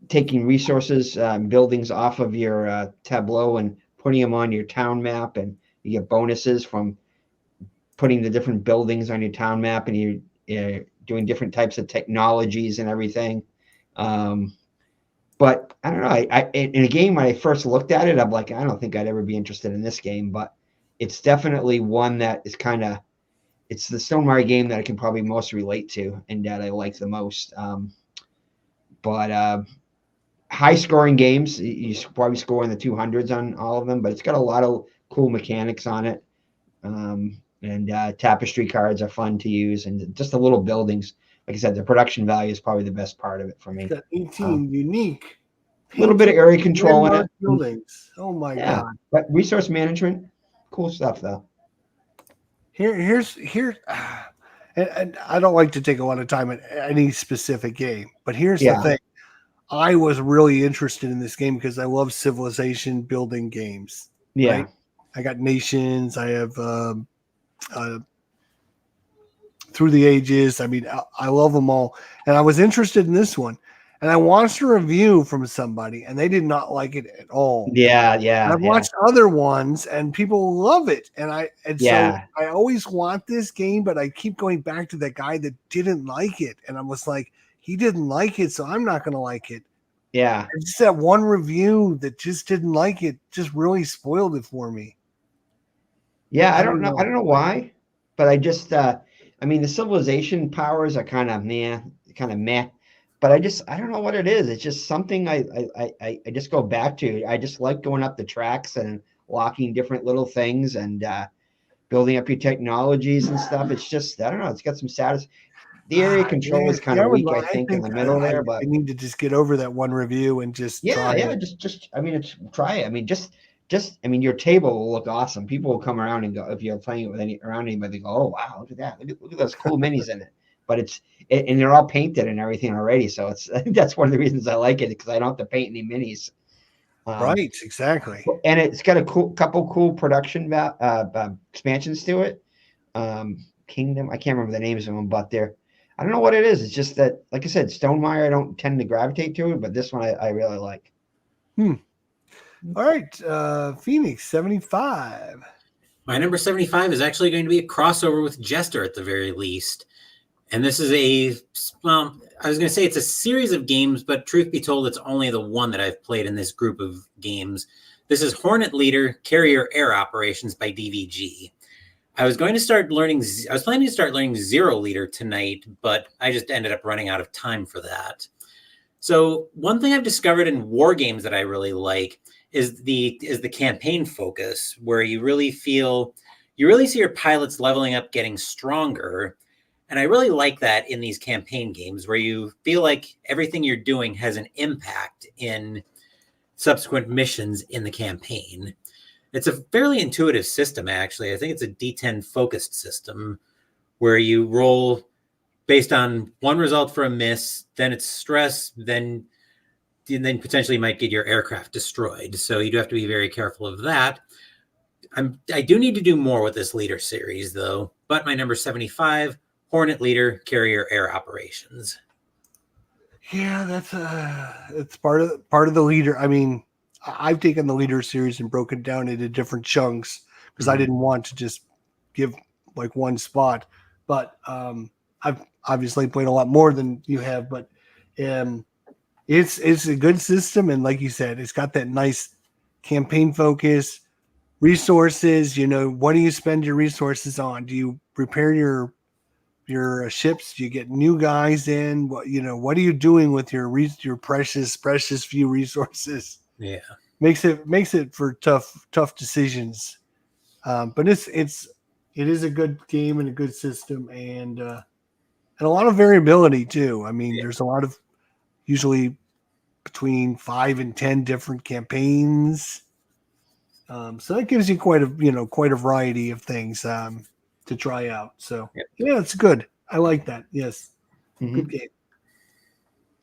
taking resources, buildings off of your tableau and putting them on your town map, and you get bonuses from putting the different buildings on your town map, and you're doing different types of technologies and everything. But I don't know. In a game, when I first looked at it, I'm like, I don't think I'd ever be interested in this game. But it's definitely one that is it's the Stonemaier game that I can probably most relate to and that I like the most. But high-scoring games, you probably score in the 200s on all of them, but it's got a lot of cool mechanics on it. And tapestry cards are fun to use, and just the little buildings. Like I said, the production value is probably the best part of it for me. It's got 18 unique. A little bit of area control in it. Buildings. Oh my God. But resource management, cool stuff though. Here's and I don't like to take a lot of time at any specific game, but here's the thing. I was really interested in this game because I love civilization building games. Yeah. Right? I got Nations. I have Through the Ages. I mean, I love them all. And I was interested in this one. And I watched a review from somebody, and they did not like it at all. Yeah. I've watched other ones, and people love it. So I always want this game, but I keep going back to that guy that didn't like it. And I was like, he didn't like it, so I'm not going to like it. Yeah. It's just that one review that just didn't like it just really spoiled it for me. Yeah, I don't know. I don't know why, but I just, I mean, the civilization powers are kind of meh. But I don't know what it is. It's just something I just go back to. I just like going up the tracks and locking different little things and building up your technologies and stuff. It's just, I don't know. It's got some status. The area control is kind of weak, I think, in the middle there. But I need to just get over that one review and just try it. Just I mean, try it. I mean, I mean, your table will look awesome. People will come around and go, if you're playing it with anybody, they go, oh wow, look at that, look at those cool minis in it. But and they're all painted and everything already. So I think that's one of the reasons I like it, because I don't have to paint any minis. Right, exactly. And it's got a couple cool production expansions to it. Kingdom, I can't remember the names of them, but I don't know what it is. It's just that, like I said, Stonemaier, I don't tend to gravitate to it, but this one I really like. All right, Phoenix 75. My number 75 is actually going to be a crossover with Jester at the very least. And this is I was going to say it's a series of games, but truth be told, it's only the one that I've played in this group of games. This is Hornet Leader Carrier Air Operations by DVG. I was planning to start learning Zero Leader tonight, but I just ended up running out of time for that. So one thing I've discovered in war games that I really like is the campaign focus, where you really see your pilots leveling up, getting stronger. And I really like that in these campaign games, where you feel like everything you're doing has an impact in subsequent missions in the campaign. It's a fairly intuitive system, actually. I think it's a D10 focused system where you roll based on one result for a miss, then it's stress, then potentially might get your aircraft destroyed. So you do have to be very careful of that. I do need to do more with this leader series, though. But my number 75, Hornet Leader Carrier Air Operations. Yeah, that's it's part of the leader. I mean, I've taken the leader series and broken it down into different chunks because I didn't want to just give like one spot. But I've obviously played a lot more than you have. But it's a good system, and like you said, it's got that nice campaign focus. Resources, what do you spend your resources on? Do you repair your ships? Do you get new guys in? What are you doing with your precious few resources? Yeah, makes it for tough decisions. But it is a good game and a good system, and a lot of variability too. I mean, there's a lot of usually between 5 and 10 different campaigns. So that gives you quite a variety of things to try out. So yeah, it's good. I like that. Yes, good game.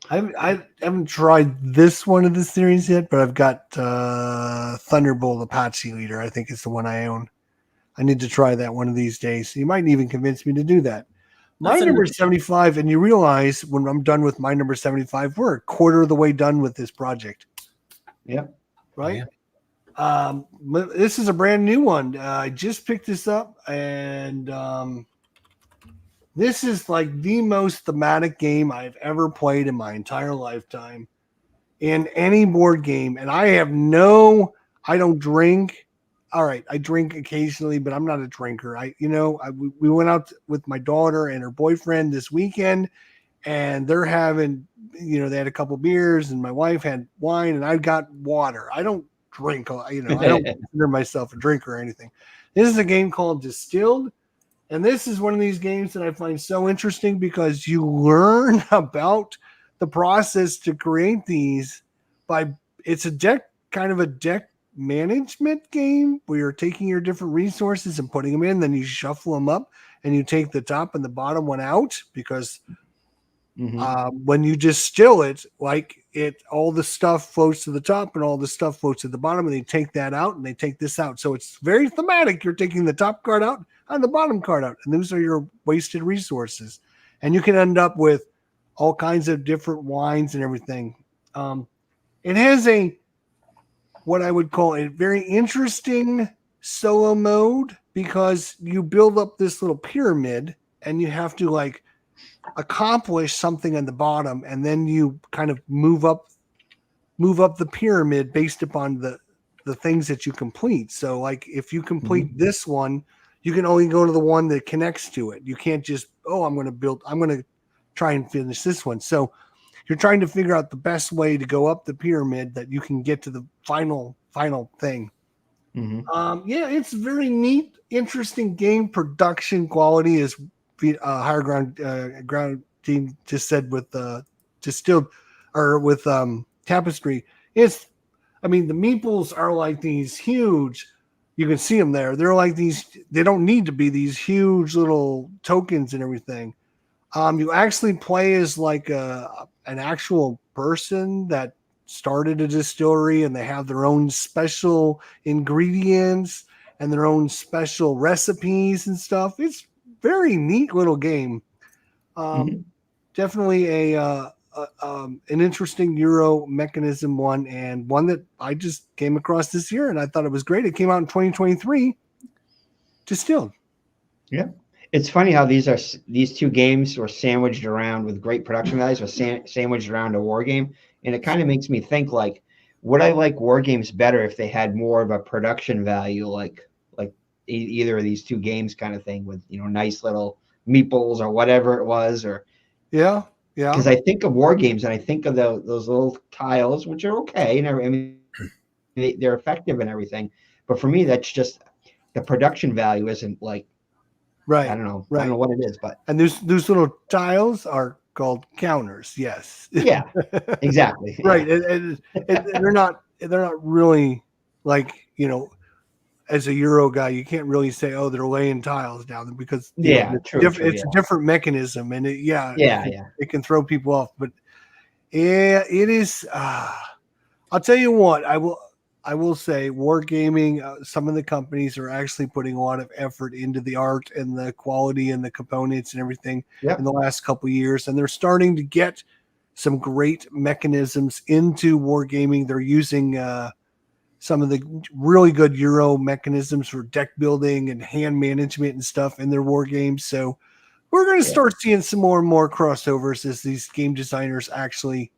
I haven't tried this one of the series yet, but I've got Thunderbolt Apache Leader. I think it's the one I own. I need to try that one of these days. You might even convince me to do that. My number 75, and you realize when I'm done with my number 75, we're a quarter of the way done with this project. Yep. Right? Yeah. This is a brand new one. I just picked this up, and this is like the most thematic game I've ever played in my entire lifetime in any board game. And I don't drink. All right, I drink occasionally, but I'm not a drinker. We went out with my daughter and her boyfriend this weekend, and they're having, they had a couple beers, and my wife had wine, and I got water. I don't drink, I don't consider myself a drinker or anything. This is a game called Distilled, and this is one of these games that I find so interesting because you learn about the process to create these it's a deck management game where you're taking your different resources and putting them in, then you shuffle them up and you take the top and the bottom one out because when you distill it, all the stuff floats to the top and all the stuff floats to the bottom, and they take that out and they take this out. So it's very thematic. You're taking the top card out and the bottom card out, and those are your wasted resources. And you can end up with all kinds of different wines and everything. It has what I would call a very interesting solo mode because you build up this little pyramid and you have to accomplish something on the bottom, and then you kind of move up the pyramid based upon the things that you complete. So if you complete this one, you can only go to the one that connects to it. You can't just, I'm going to try and finish this one. So you're trying to figure out the best way to go up the pyramid that you can get to the final thing. It's very neat, interesting game. Production quality is Higher Ground team just said with Distilled or with Tapestry. The meeples are like these huge. You can see them there. They're like these. They don't need to be these huge little tokens and everything. You actually play as an actual person that started a distillery, and they have their own special ingredients and their own special recipes and stuff. It's very neat little game. Definitely an interesting Euro mechanism one, and one that I just came across this year, and I thought it was great. It came out in 2023. Distilled. Yeah. It's funny how these two games were sandwiched around with great production values, sandwiched around a war game. And it kind of makes me think would I like war games better if they had more of a production value, like either of these two games kind of thing with, nice little meeples or whatever it was, or yeah. Because I think of war games and I think of those little tiles, which are okay. They're effective and everything. But for me, that's just the production value isn't right. I don't know what it is, but those little tiles are called counters. Yes. Yeah, exactly. Right. And they're not really as a Euro guy, you can't really say, they're laying tiles down because it's a different mechanism, and it can throw people off. But it is. I'll tell you what, I will say, wargaming. Some of the companies are actually putting a lot of effort into the art and the quality and the components and everything in the last couple of years, and they're starting to get some great mechanisms into wargaming. They're using some of the really good Euro mechanisms for deck building and hand management and stuff in their war games. So we're going to start seeing some more and more crossovers as these game designers actually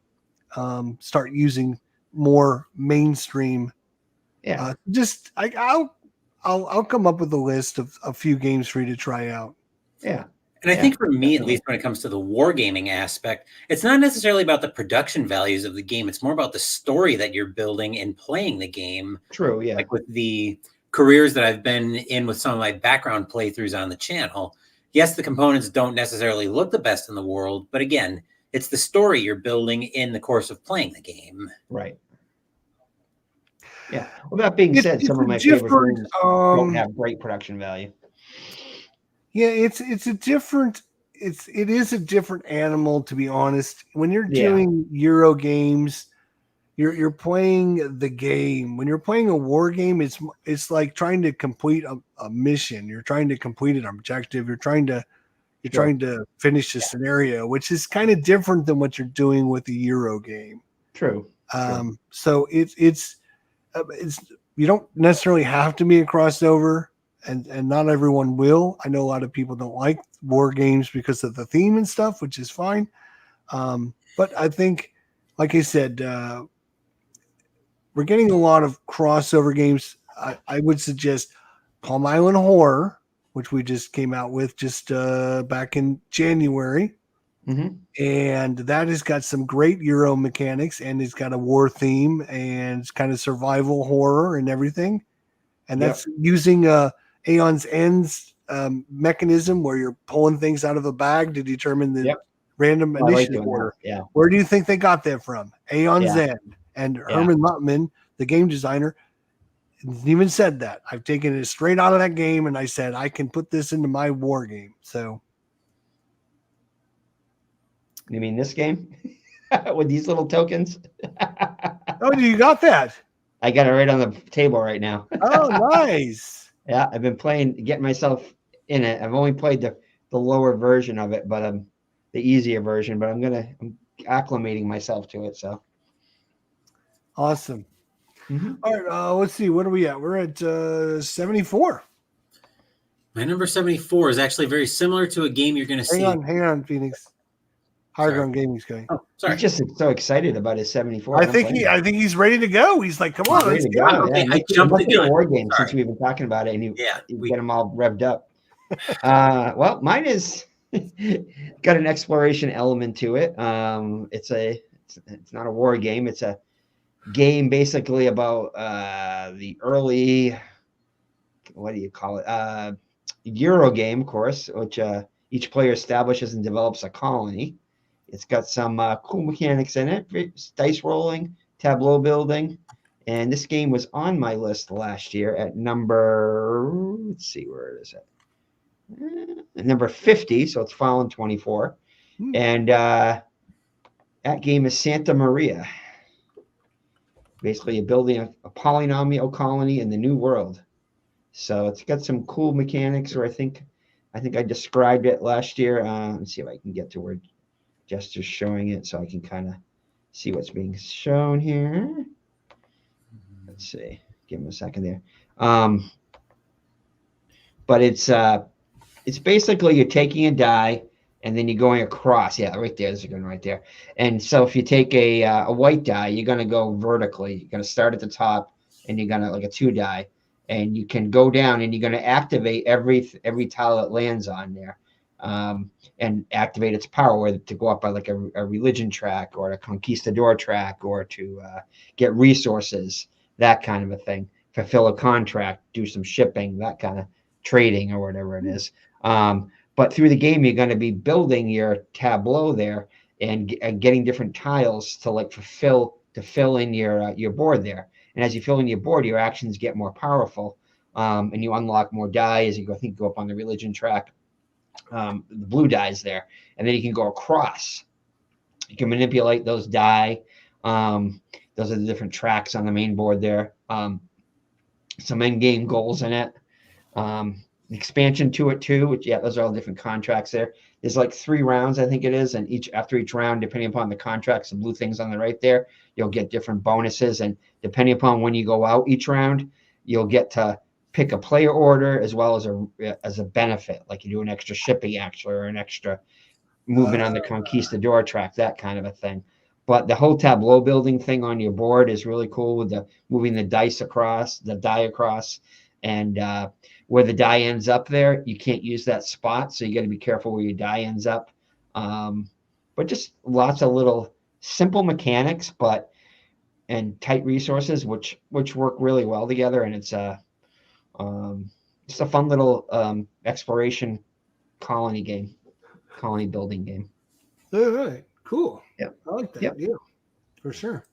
start using more mainstream. I'll come up with a list of a few games for you to try out. Yeah. And I think for me, at least when it comes to the wargaming aspect, it's not necessarily about the production values of the game. It's more about the story that you're building and playing the game. True, yeah. Like with the careers that I've been in with some of my background playthroughs on the channel, yes, the components don't necessarily look the best in the world, but again, it's the story you're building in the course of playing the game. Right. Yeah. Well, that being said, some of my favorite games don't have great production value. Yeah, it is a different animal, to be honest. When you're doing Euro games, you're playing the game. When you're playing a war game, it's like trying to complete a mission. You're trying to complete an objective. You're trying to finish a scenario, which is kind of different than what you're doing with a Euro game. True. So it's you don't necessarily have to be a crossover. And not everyone will. I know a lot of people don't like war games because of the theme and stuff, which is fine. But I think, like I said, we're getting a lot of crossover games. I would suggest Palm Island Horror, which we just came out with back in January. And that has got some great Euro mechanics, and it's got a war theme, and it's kind of survival horror and everything. And that's using Aeon's Ends mechanism where you're pulling things out of a bag to determine the random initiative order. Yeah. Where do you think they got that from? Aeon's End. And Herman Luttman, the game designer, even said that. I've taken it straight out of that game, and I said I can put this into my war game. So, You mean this game with these little tokens? oh, you got that? I got it right on the table right now. Oh, nice. Yeah, I've been getting myself in it. I've only played the lower version of it, but the easier version. But I'm acclimating myself to it. So awesome. All right, let's see. What are we at? We're at 74. My number 74 is actually very similar to a game you're going to see. Hang on, Phoenix. Highergroundgaming's going. Oh, sorry. He's just so excited about his 74. I think he's ready to go. He's like, come on, let's go. Okay, I jumped the gun. War game since we've been talking about it, and you get them all revved up. Well, mine is got an exploration element to it. It's not a war game. It's a game basically about the early, what do you call it? Euro game, of course, which each player establishes and develops a colony. It's got some cool mechanics in it, dice rolling, tableau building, and this game was on my list last year at number, let's see where it is at number 50, so it's fallen 24. And that game is Santa Maria. Basically, you're building a polynomial colony in the New World. So it's got some cool mechanics, or I think I described it last year. Let's see if I can get to where Jester's showing it so I can kind of see what's being shown here. Let's see. Give him a second there. But it's basically you're taking a die and then you're going across. Yeah, right there. There's a gun right there. And so if you take a white die, you're going to go vertically. You're going to start at the top and you're going to, like a 2 die. And you can go down and you're going to activate every tile it lands on there, and activate its power, whether to go up by like a religion track or a conquistador track, or to get resources, that kind of a thing, fulfill a contract, do some shipping, that kind of trading or whatever it is. But through the game, you're going to be building your tableau there and getting different tiles to fill in your board there. And as you fill in your board, your actions get more powerful, and you unlock more die as you go up on the religion track. The blue dies there, and then you can go across. You can manipulate those die. Those are the different tracks on the main board there. Some end game goals in it. Expansion to it too, which those are all different contracts there. There's like 3 rounds, I think it is, and after each round, depending upon the contracts, the blue things on the right there, you'll get different bonuses, and depending upon when you go out each round, you'll get to pick a player order as well as a benefit, like you do an extra shipping actually, or an extra movement on the conquistador track, that kind of a thing. But the whole tableau building thing on your board is really cool, with the moving the die across, and where the die ends up there, you can't use that spot, so you got to be careful where your die ends up. But just lots of little simple mechanics, and tight resources, which work really well together, and it's a fun little exploration colony building game. All right, cool. Yep. I like that. Yep. Yeah, for sure.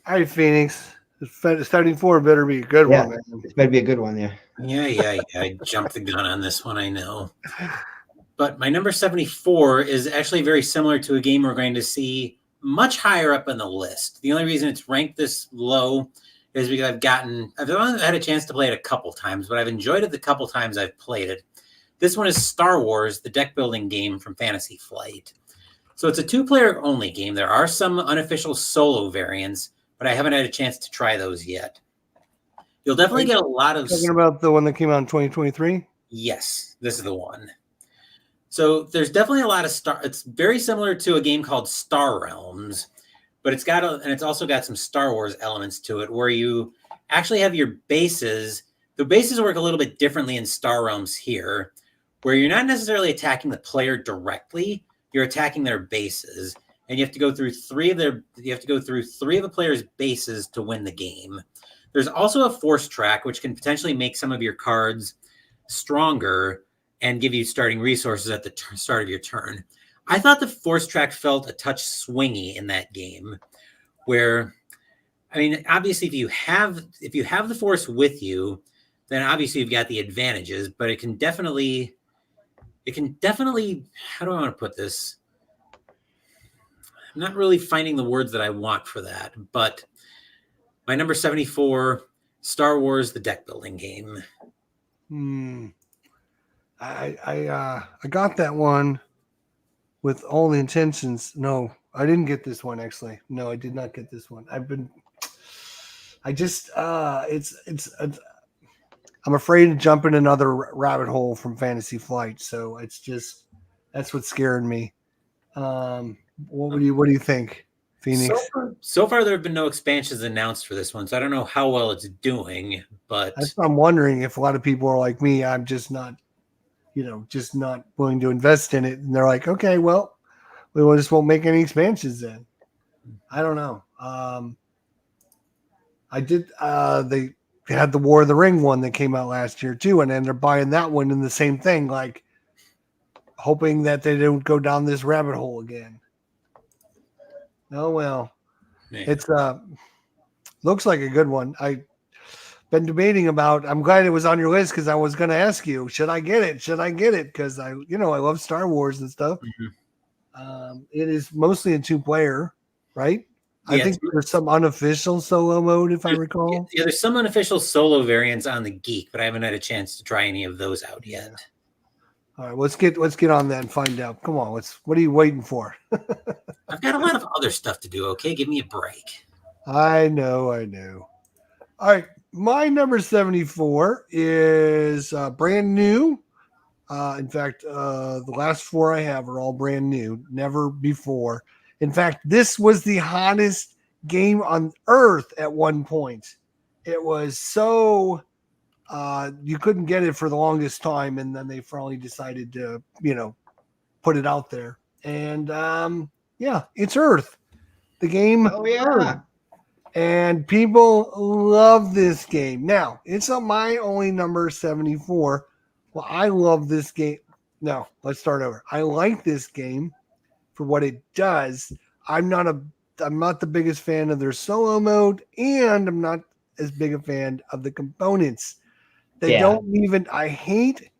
All right, Phoenix. The 74 better be a good one, man. It better be a good one, yeah. Yeah. I jumped the gun on this one, I know. But my number 74 is actually very similar to a game we're going to see much higher up on the list. The only reason it's ranked this low is because I've only had a chance to play it a couple times, but I've enjoyed it the couple times I've played it. This one is Star Wars, the deck building game from Fantasy Flight. So it's a 2-player only game. There are some unofficial solo variants, but I haven't had a chance to try those yet. You'll definitely get a lot of... Talking about the one that came out in 2023? Yes, this is the one. So there's definitely a lot of it's very similar to a game called Star Realms, but it's also got some Star Wars elements to it, where you actually have your bases. The bases work a little bit differently in Star Realms here, where you're not necessarily attacking the player directly, you're attacking their bases. And you have to go through 3 of the player's bases to win the game. There's also a force track, which can potentially make some of your cards stronger and give you starting resources at the start of your turn. I thought the force track felt a touch swingy in that game, where I mean, obviously, if you have the Force with you, then obviously you've got the advantages. But it can definitely. How do I want to put this? I'm not really finding the words that I want for that. But my number 74, Star Wars: The Deck Building Game. I got that one with all the intentions. No, I didn't get this one actually. No, I did not get this one. I'm afraid to jump in another rabbit hole from Fantasy Flight. So that's what's scaring me. What do you think, Phoenix? So far, there have been no expansions announced for this one, so I don't know how well it's doing. But that's what I'm wondering if a lot of people are like me. I'm just not willing to invest in it, and they're like, okay, well, we just won't make any expansions then. I don't know. I did. They had the War of the Ring one that came out last year too, and then they're buying that one in the same thing, like hoping that they don't go down this rabbit hole again. Oh well, yeah. It's looks like a good one. I've been debating about. I'm glad it was on your list because I was going to ask you, should I get it? Should I get it? Because I love Star Wars and stuff. Mm-hmm. It is mostly a 2-player, right? Yeah, I think there's some unofficial solo mode, if I recall. Yeah, there's some unofficial solo variants on the Geek, but I haven't had a chance to try any of those out yet. All right, let's get on that and find out. Come on, what are you waiting for? I've got a lot of other stuff to do. Okay, give me a break. I know. All right, my number 74 is brand new. In fact, the last 4 I have are all brand new, never before. In fact, this was the hottest game on Earth at one point. It was so you couldn't get it for the longest time, and then they finally decided to, put it out there. And it's Earth. The game. Oh yeah. Earth. And people love this game. Now, it's on my only number 74. Well, I love this game. No, let's start over. I like this game for what it does. I'm not the biggest fan of their solo mode, and I'm not as big a fan of the components. They don't even. I hate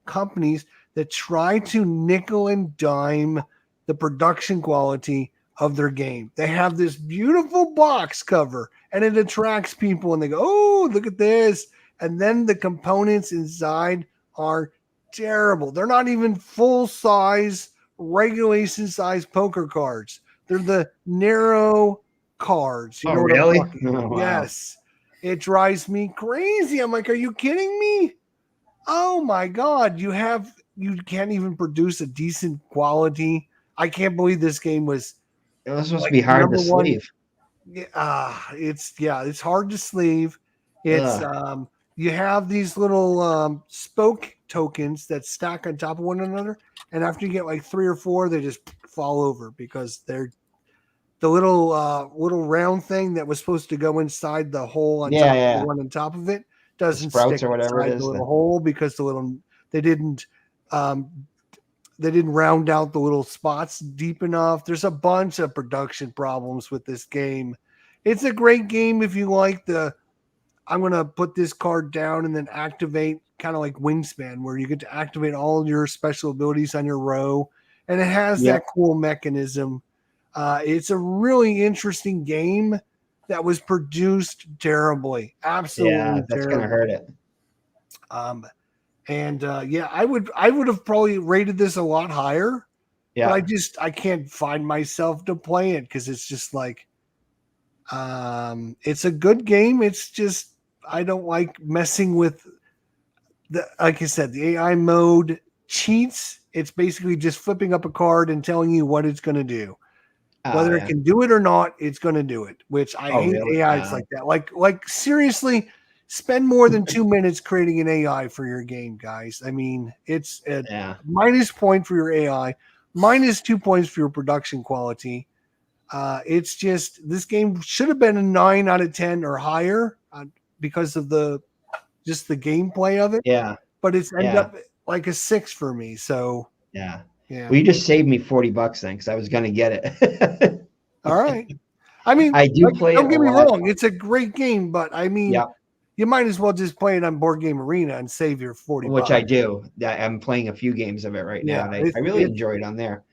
companies that try to nickel and dime the production quality of their game. They have this beautiful box cover, and it attracts people, and they go, "Oh, look at this!" And then the components inside are terrible. They're not even full size, regulation size poker cards. They're the narrow cards. You know really? What I'm talking about? Wow. Yes. It drives me crazy. I'm like, are you kidding me? Oh my God. You can't even produce a decent quality. I can't believe this game was. It was supposed to be hard to sleeve. It's hard to sleeve. It's you have these little spoke tokens that stack on top of one another, and after you get like 3 or 4, they just fall over because they're the little round thing that was supposed to go inside the hole on top of the one on top of it doesn't stick or whatever inside the little hole because they didn't round out the little spots deep enough. There's a bunch of production problems with this game. It's a great game if you like I'm going to put this card down and then activate, kind of like Wingspan, where you get to activate all your special abilities on your row. And it has that cool mechanism. It's a really interesting game that was produced terribly. Absolutely terrible. That's going to hurt it. I would have probably rated this a lot higher. Yeah. But I can't find myself to play it because it's just like, it's a good game. It's just, I don't like messing with like I said, the AI mode cheats. It's basically just flipping up a card and telling you what it's going to do. Whether it can do it or not, it's going to do it, which I hate really? AIs like that. Like seriously, spend more than 2 minutes creating an AI for your game, guys. I mean, it's a minus point for your AI, minus 2 points for your production quality. It's just, this game should have been a 9 out of 10 or higher because of the gameplay of it. Yeah. But it's ended up like a 6 for me. So yeah. Well, you just saved me $40 then because I was going to get it. All right. I mean, I do play don't it get a me lot. wrong, it's a great game, but I mean, Yep. you might as well just play it on Board Game Arena and save your 40 Which bucks. I do. I'm playing a few games of it right now, Yeah, and I really enjoy it on there.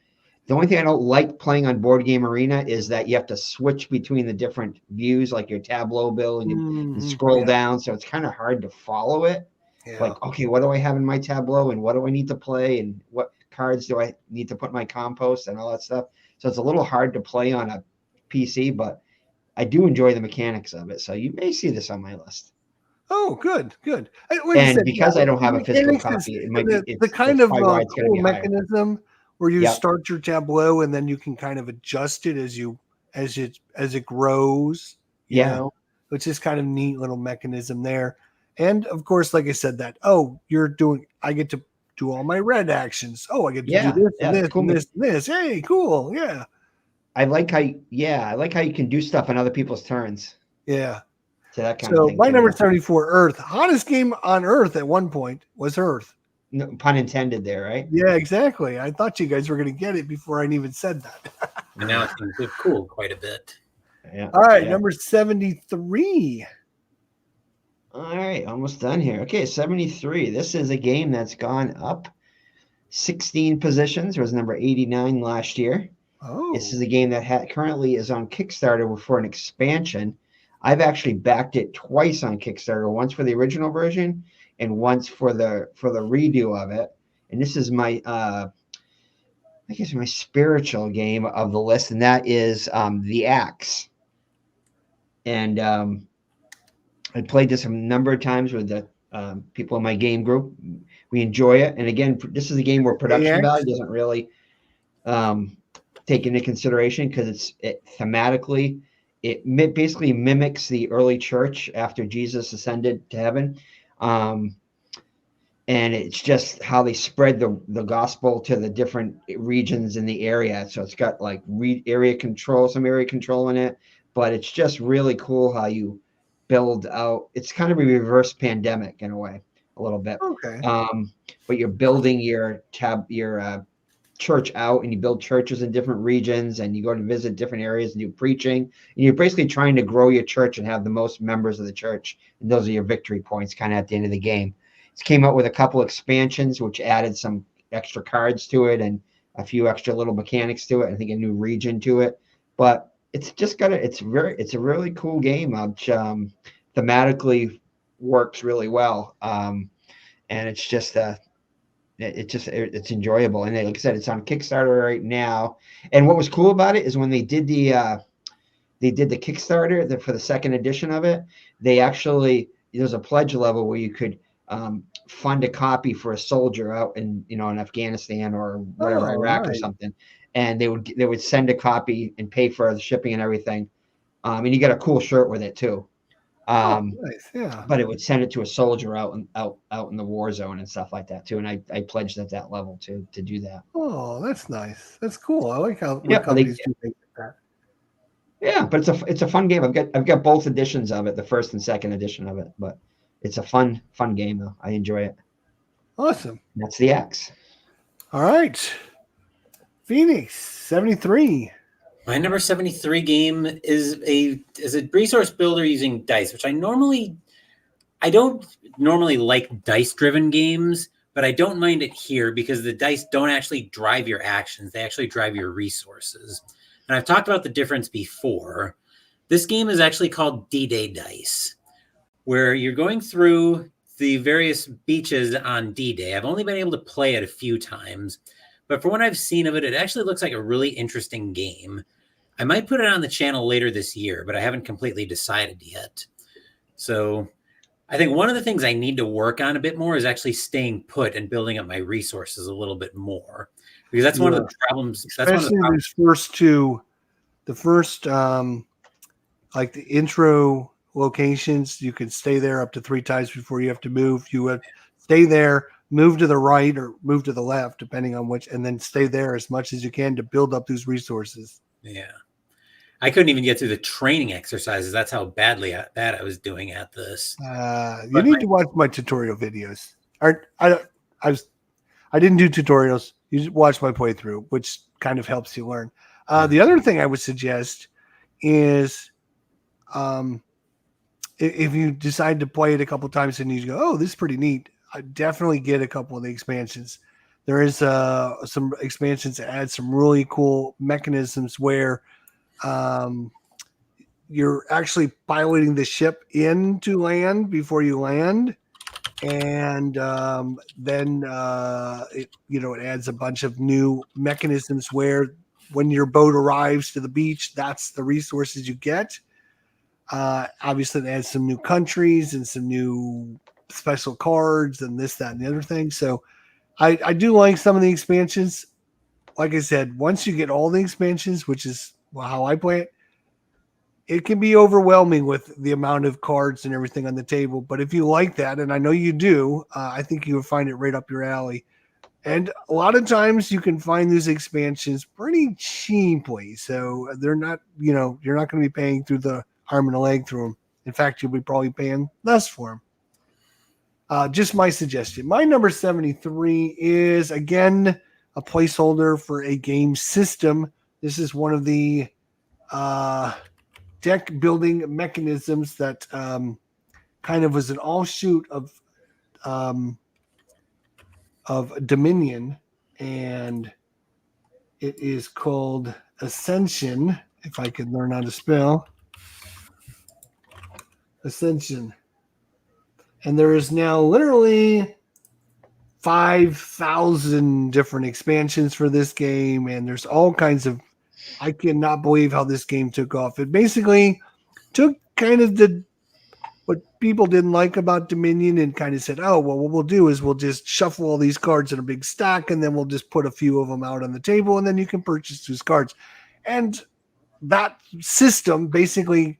The only thing I don't like playing on Board Game Arena is that you have to switch between the different views, like your tableau bill, and you scroll down, so it's kind of hard to follow it. Yeah. Like, okay, what do I have in my tableau, and what do I need to play, and what cards do I need to put in my compost, and all that stuff. So it's a little hard to play on a PC, but I do enjoy the mechanics of it. So you may see this on my list. Oh, good. Like I And said, because I don't have a physical mechanics copy, is it might be the kind of probably why it's going to cool be higher. mechanism where you Yep. start your tableau and then you can kind of adjust it as it grows. You know, which is kind of neat little mechanism there. And of course, like I said, I get to do all my red actions. Oh, I get to do this and this cool. and this and this. Hey, cool. Yeah. I like how you can do stuff on other people's turns. Yeah. So that kind of thing. My number 74, Earth. Hottest game on Earth at one point was Earth. No, pun intended there, right? Yeah, exactly. I thought you guys were going to get it before I even said that. And now it's been cool quite a bit. Yeah. All right, number 73. All right, almost done here. Okay, 73. This is a game that's gone up 16 positions. It was number 89 last year. Oh. This is a game that currently is on Kickstarter for an expansion. I've actually backed it twice on Kickstarter, once for the original version and once for the redo of it. And this is my I guess my spiritual game of the list, and that is The Axe. And I played this a number of times with the people in my game group. We enjoy it. And again, this is a game where production value doesn't really take into consideration, because it thematically, it basically mimics the early church after Jesus ascended to heaven. And it's just how they spread the gospel to the different regions in the area. So it's got like some area control in it, but it's just really cool how you build out. It's kind of a reverse pandemic in a way, a little bit. Okay. But you're building your church out, and you build churches in different regions, and you go to visit different areas and do preaching, and you're basically trying to grow your church and have the most members of the church. And those are your victory points kind of at the end of the game. It came out with a couple expansions, which added some extra cards to it and a few extra little mechanics to it. I think a new region to it, but it's just it's a really cool game, which thematically works really well. And it's just it's enjoyable. And like I said, it's on Kickstarter right now. And what was cool about it is when they did the Kickstarter for the second edition of it, there's a pledge level where you could fund a copy for a soldier out in Afghanistan or whatever, Iraq or something, and they would send a copy and pay for the shipping and everything. And you got a cool shirt with it too. Nice. Yeah. But it would send it to a soldier out in the war zone and stuff like that too. And I pledged at that level to do that. Oh, that's nice. That's cool. I like how companies do things like that. Yeah, but it's a fun game. I've got both editions of it, the first and second edition of it, but it's a fun game though. I enjoy it. Awesome. That's The Axe. All right. Phoenix, 73. My number 73 game is a resource builder using dice, which I don't normally like dice-driven games, but I don't mind it here because the dice don't actually drive your actions. They actually drive your resources. And I've talked about the difference before. This game is actually called D-Day Dice, where you're going through the various beaches on D-Day. I've only been able to play it a few times, but for what I've seen of it, it actually looks like a really interesting game. I might put it on the channel later this year, but I haven't completely decided yet. So I think one of the things I need to work on a bit more is actually staying put and building up my resources a little bit more, because that's one of the problems. Especially these first two, like the intro locations, you can stay there up to 3 times before you have to move. You have stay there, move to the right or move to the left, depending on which, and then stay there as much as you can to build up those resources. Yeah. I couldn't even get through the training exercises. That's how bad I was doing at this. You need to watch my tutorial videos. I didn't do tutorials. You just watch my playthrough, which kind of helps you learn. The other thing I would suggest is if you decide to play it a couple times and you go, oh, this is pretty neat, I definitely get a couple of the expansions. There is some expansions that add some really cool mechanisms where you're actually piloting the ship into land before you land. And then it adds a bunch of new mechanisms where when your boat arrives to the beach, that's the resources you get. Obviously, it adds some new countries and some new special cards and this, that, and the other thing. So I do like some of the expansions. Like I said, once you get all the expansions, which is how I play it, it can be overwhelming with the amount of cards and everything on the table. But if you like that, and I know you do, I think you will find it right up your alley. And a lot of times you can find these expansions pretty cheaply. So they're not, you're not going to be paying through the arm and a leg through them. In fact, you'll be probably paying less for them. Just my suggestion. My number 73 is, again, a placeholder for a game system. This is one of the deck building mechanisms that kind of was an offshoot of Dominion, and it is called Ascension. If I could learn how to spell Ascension, and there is now literally 5,000 different expansions for this game, and there's all kinds of. I cannot believe how this game took off. It basically took kind of what people didn't like about Dominion and kind of said, oh, well, what we'll do is we'll just shuffle all these cards in a big stack, and then we'll just put a few of them out on the table, and then you can purchase those cards. And that system basically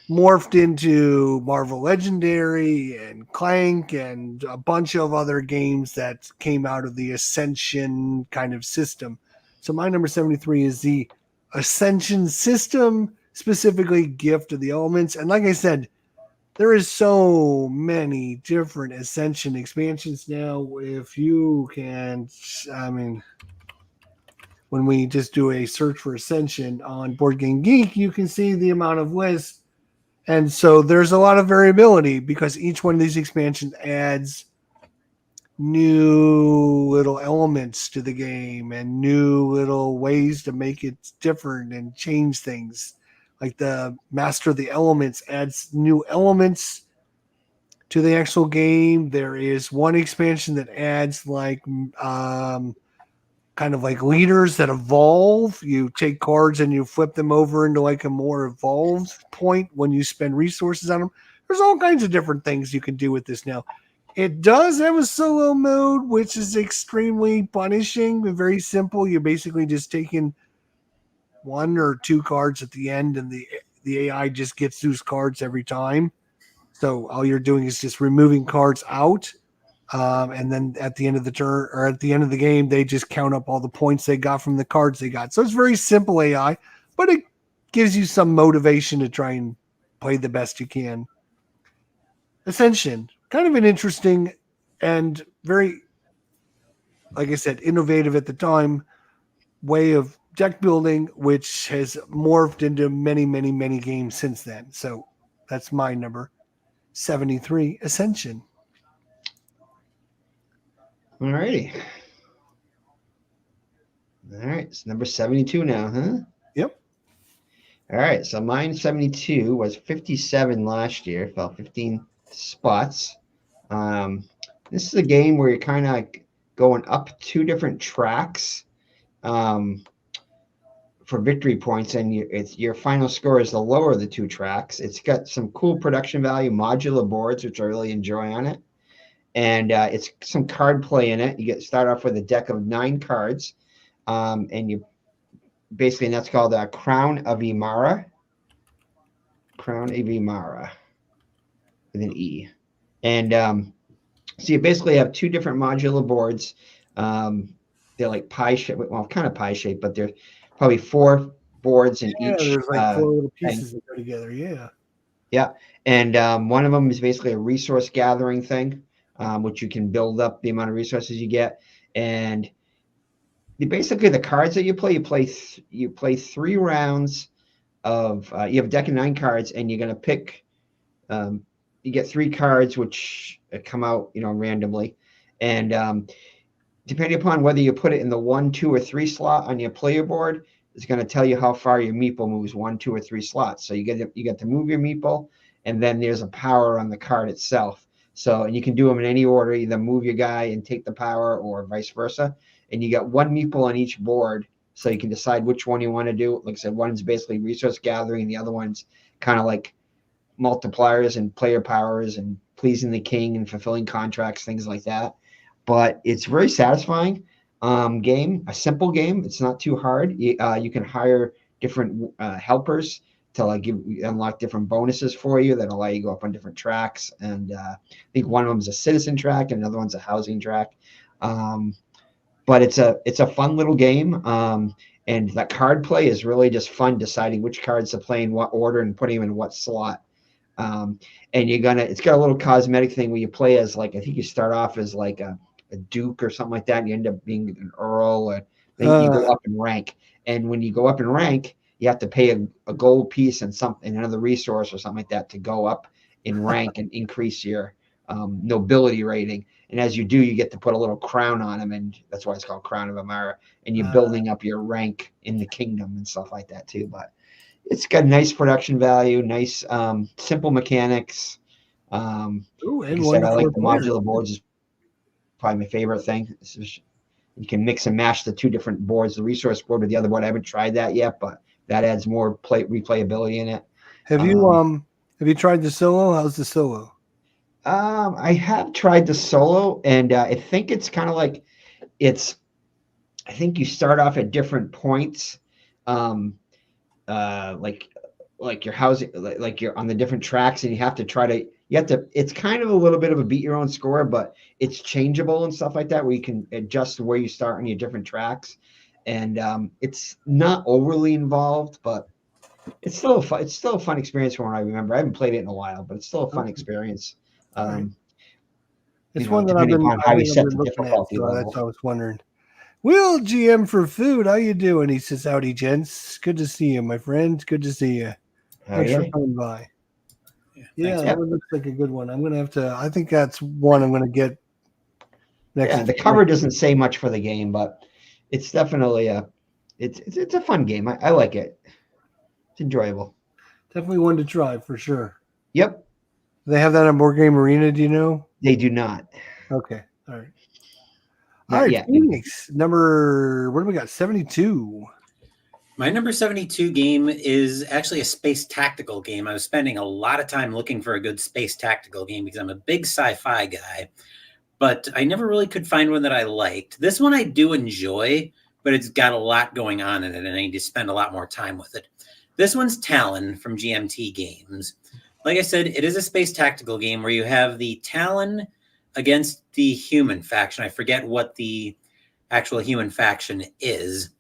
morphed into Marvel Legendary and Clank and a bunch of other games that came out of the Ascension kind of system. So my number 73 is the Ascension system, specifically Gift of the Elements. And like I said, there is so many different Ascension expansions now. If you can, when we just do a search for Ascension on Board Game Geek, you can see the amount of lists. And so there's a lot of variability because each one of these expansions adds new little elements to the game and new little ways to make it different and change things. Like the Master of the Elements adds new elements to the actual game. There is one expansion that adds kind of like leaders that evolve. You take cards and you flip them over into like a more evolved point when you spend resources on them. There's all kinds of different things you can do with this now. It does have a solo mode, which is extremely punishing and very simple. You're basically just taking one or two cards at the end, and the AI just gets those cards every time. So all you're doing is just removing cards out. And then at the end of the turn or at the end of the game, they just count up all the points they got from the cards they got. So it's very simple AI, but it gives you some motivation to try and play the best you can. Ascension, kind of an interesting and very, like I said, innovative at the time way of deck building, which has morphed into many, many, many games since then. So that's my number 73, Ascension. All righty. All right. It's number 72 now, huh? Yep. All right. So mine 72 was 57 last year. Fell 15 spots. This is a game where you're kind of going up two different tracks for victory points, and your final score is the lower of the two tracks. It's got some cool production value, modular boards, which I really enjoy on it. And it's some card play in it. You start off with a deck of 9 cards, and you basically, and that's called Crown of Imara. Crown of Imara with an E. And so you basically have two different modular boards. They're like pie shape, well, kind of pie shape, but they're probably 4 boards in each. There's like 4 little pieces that go together. Yeah. Yeah. And one of them is basically a resource gathering thing, which you can build up the amount of resources you get. And basically the cards that you play 3 rounds of you have a deck of 9 cards, and you're going to pick. You get 3 cards which come out, randomly, and depending upon whether you put it in the 1, 2, or 3 slot on your player board, it's going to tell you how far your meeple moves 1, 2, or 3 slots. So you get to move your meeple, and then there's a power on the card itself. So, and you can do them in any order, either move your guy and take the power, or vice versa. And you got 1 meeple on each board, so you can decide which one you want to do. Like I said, one's basically resource gathering, and the other one's kind of like multipliers and player powers and pleasing the king and fulfilling contracts, things like that. But it's very satisfying game, a simple game. It's not too hard. You can hire different helpers to unlock different bonuses for you that allow you to go up on different tracks. And I think one of them is a citizen track, and another one's a housing track. But it's a fun little game. And that card play is really just fun, deciding which cards to play in what order and putting them in what slot. And it's got a little cosmetic thing where you play as, like, I think you start off as like a duke or something like that, and you end up being an earl, or then you go up in rank. And when you go up in rank, you have to pay a gold piece and another resource or something like that to go up in rank and increase your nobility rating. And as you do, you get to put a little crown on them, and that's why it's called Crown of Amara. And you're building up your rank in the kingdom and stuff like that too. But it's got nice production value, nice simple mechanics. Like I said, I like the modular boards. Is probably my favorite thing. You can mix and match the 2 different boards, the resource board with the other board. I haven't tried that yet, but that adds more replayability in it. Have you tried the solo? How's the solo? I have tried the solo, and I think it's kind of like I think you start off at different points, like your housing, like you're on the different tracks, and you have to. It's kind of a little bit of a beat your own score, but it's changeable and stuff like that, where you can adjust where you start on your different tracks, and it's not overly involved, but it's still a fun experience from what I remember. I haven't played it in a while, but it's still a fun experience. It's one that I've been looking at, so that's what I was wondering. Will GM for Food, how you doing? He says, howdy, gents. Good to see you, my friend. Good to see you. Thanks for coming by. Yeah, that one looks like a good one. I'm going to have to, I think that's one I'm going to get next. Yeah, the cover doesn't say much for the game, but it's definitely it's a fun game. I like it. It's enjoyable. Definitely one to try for sure. Yep. They have that on Board Game Arena, do you know? They do not. Okay. All right. Not all right, yet. Phoenix, what do we got? 72. My number 72 game is actually a space tactical game. I was spending a lot of time looking for a good space tactical game because I'm a big sci-fi guy, but I never really could find one that I liked. This one I do enjoy, but it's got a lot going on in it, and I need to spend a lot more time with it. This one's Talon from GMT Games. Like I said, it is a space tactical game where you have the Talon against the human faction. I forget what the actual human faction is,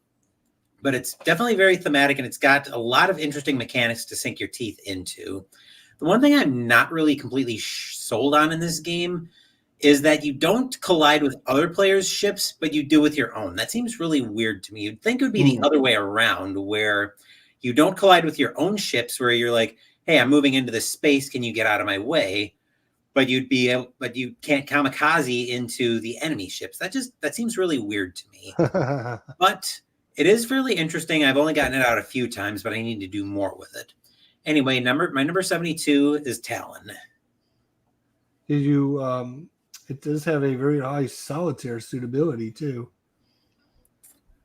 but it's definitely very thematic, and it's got a lot of interesting mechanics to sink your teeth into. The one thing I'm not really completely sold on in this game is that you don't collide with other players' ships, but you do with your own. That seems really weird to me. You'd think it would be the other way around, where you don't collide with your own ships, where you're like, hey, I'm moving into this space, can you get out of my way? But you can't kamikaze into the enemy ships. That seems really weird to me. But it is fairly interesting. I've only gotten it out a few times, but I need to do more with it. Anyway, my number 72 is Talon. Did you it does have a very high solitaire suitability too.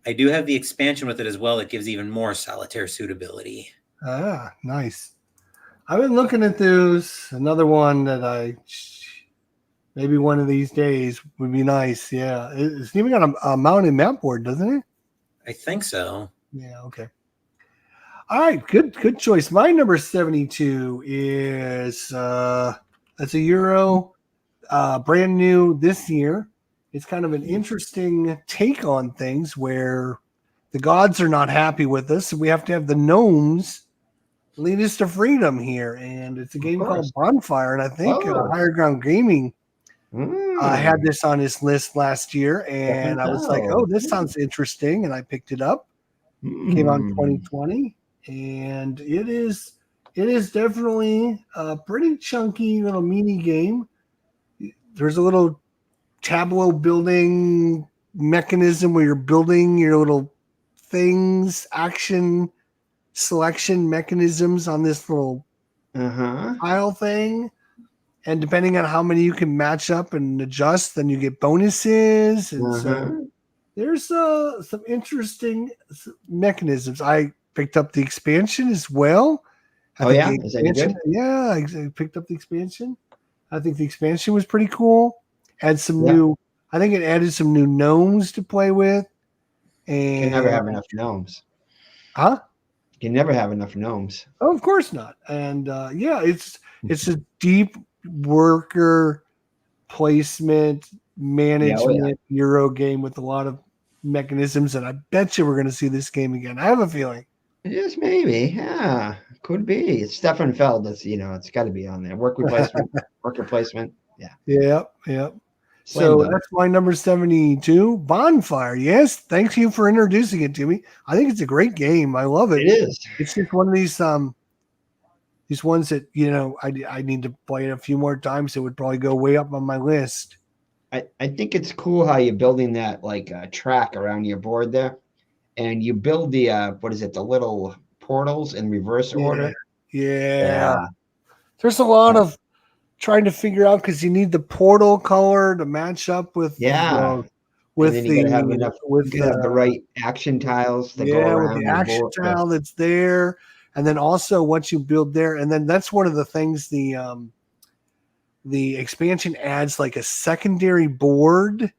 I do have the expansion with it as well that gives even more solitaire suitability. Ah, nice. I've been looking at those. Another one that maybe one of these days would be nice. Yeah. It's even got a mounted map board, doesn't it? I think so. Yeah, okay. All right, good choice. My number 72 is that's a Euro, brand new this year. It's kind of an interesting take on things where the gods are not happy with us, so we have to have the gnomes lead us to freedom here. And it's a game called Bonfire, and I think Highergroundgaming had this on his list last year, and I was like, oh, this sounds interesting, and I picked it up. Came out in 2020, and it is definitely a pretty chunky little mini game. There's a little tableau building mechanism where you're building your little things, action selection mechanisms on this little tile thing. And depending on how many you can match up and adjust, then you get bonuses. And so there's some interesting mechanisms. I picked up the expansion as well. Is that good? Yeah, I picked up the expansion. I think the expansion was pretty cool. Had some new, I think it added some new gnomes to play with. And can never have enough gnomes. Huh? You can never have enough gnomes. Oh, of course not. And it's a deep worker placement management Euro game with a lot of mechanisms, and I bet you we're going to see this game again. I have a feeling. Yes, maybe. Yeah, could be. It's Stefan Feld. That's it's got to be on there. Worker placement. Yeah. Yep. So that's my number 72, Bonfire. Yes, thank you for introducing it to me. I think it's a great game. I love it. It is. It's just one of these ones that I need to play it a few more times. It would probably go way up on my list. I think it's cool how you're building that track around your board there, and you build the the little portals in reverse order. Yeah. There's a lot of trying to figure out because you need the portal color to match up with have the right action tiles to go around with the action tile that's there. And then also once you build there, and then that's one of the things the expansion adds like a secondary board.